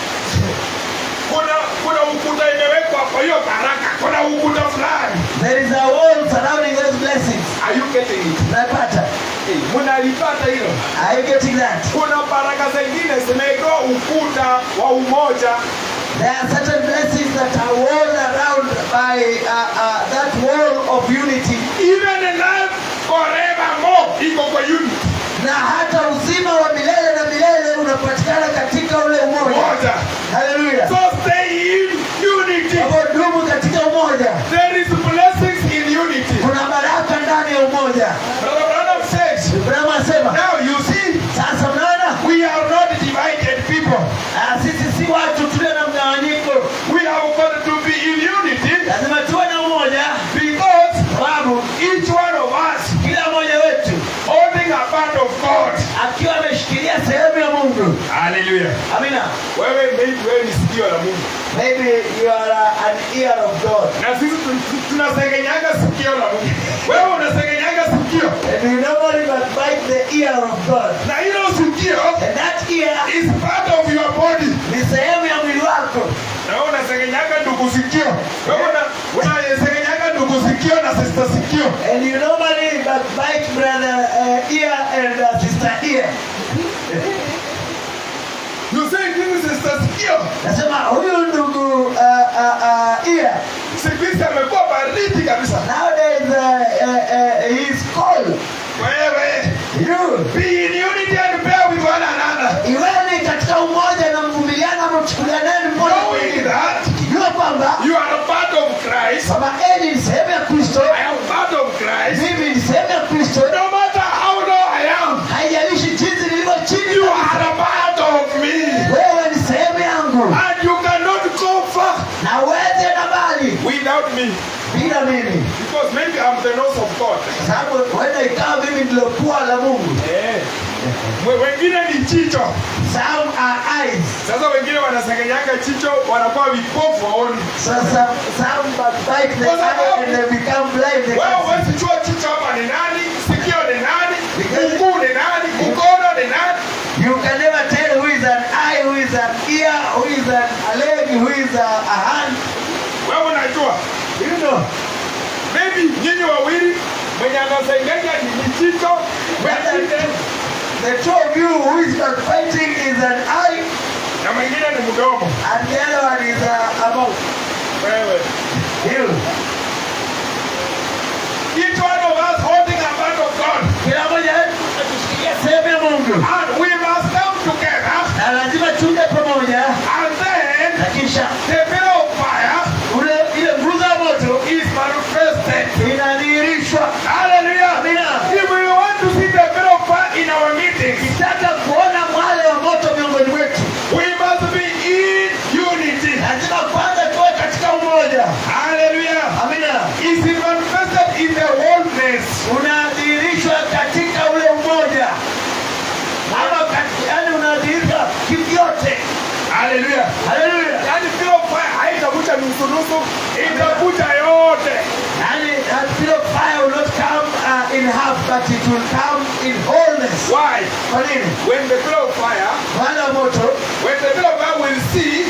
Kuna ukuta imewekwa kwa hiyo baraka. Kuna ukuta fulani. There is a wall surrounding those blessings. Are you getting it? Unapata? Mnalipata hilo? Are you getting that? Kuna baraka zingine zimewekewa ukuta wa umoja. There are certain blessings that are walled around by that wall of unity. Even in life forevermore iko kwa unity. Na hata uzima wa milele na milele unapatikana katika ule umoja. Umoja. Hallelujah. So stay in unity. Kwa dumu katika umoja. There is blessings in unity. Kuna baraka ndani ya umoja. Brother Branham says, Ibrahim asema, now you see, sasa mnaona? we are not divided people. Sisi si watu tulio na mgawanyiko. We have got to be in unity Lazima tuwe na umoja because sababu each one of us kila mmoja wetu holding a part of God. akiwa ameshikilia sehemu ya Mungu. Hallelujah. Amina. Wewe ni sikio la Mungu. Maybe you are an ear of God. Na sisi tunasengenyaga sikio la Mungu. Wewe unasengenyaga sikio. And you normally must bite the ear of God. Na hilo sikio And that ear is part of your body. ni sehemu ya mwili wako. Na wewe unasengenyaga ndugu sikio. Wewe unasengenyaga ndugu sikio na sister sikio. And you normally must bite brother ear and sister ear. You say this is sister sikio. Nasema huyu ndugu ear. Siku hizi amekuwa baridi kabisa. Nowadays he is cold. Wewe You be in unity and bear with one another. iweni katika umoja na mvumiliana mchukulianeni mmoja Knowing mwingine. that Kijua kwamba you are a part of Christ. kama ni sehemu ya Kristo, I am part of Christ. mimi ni sehemu ya Kristo. No matter how low I am, Haijalishi jinsi nilivyo chini, you are a part of me. wewe ni sehemu yangu And you cannot go far na uweze na mbali without me. bila mimi, Because maybe I'm the nose of God. sababu huenda ikawa mimi ndilo pua la Mungu. Wengine ni chicho. Some are eyes. Sasa wengine wanasengenyaga chicho, wanakuwa vipofu waoni. Sasa some bite the eye and they become blind. They Wewe can't see. huwezi jua chicho hapa ni nani, sikio ni nani, mguu ni nani, mkono ni nani. You can never tell who is an eye, who is an ear, who is a leg, who is a hand. Wewe unajua. You know. Maybe nyinyi wawili mwenye anasengenya ni chicho, mwingine The two of you who is fighting is an eye na mwingine ni mdomo. and the other one is a mouth. Wewe. You. Each one of us holding a part of God. Kila mmoja wetu atushikilia sehemu ya Mungu. And we must come together Na lazima tuende pamoja and then na kisha the pillar of fire ile nguzo ya moto is manifested. inadhihirishwa. Hallelujah. Amina. If we want to see the pillar of fire in our meetings, Ukitaka kuona mwale wa moto miongoni mwetu, we must be in unity. lazima kwanza tuwe katika umoja. Hallelujah. Amina. Is manifested in the wholeness. Unadhihirishwa katika ule umoja. Ama yani unadhihirika kivyote. Hallelujah. Hallelujah. Yani pillar of fire haitakuja nusu nusu, itakuja yote. Yani that pillar of fire will not come in half, but it will come in wholeness. Why? Kwa nini? When the pillar of fire, Mwale wa moto when the pillar of fire will see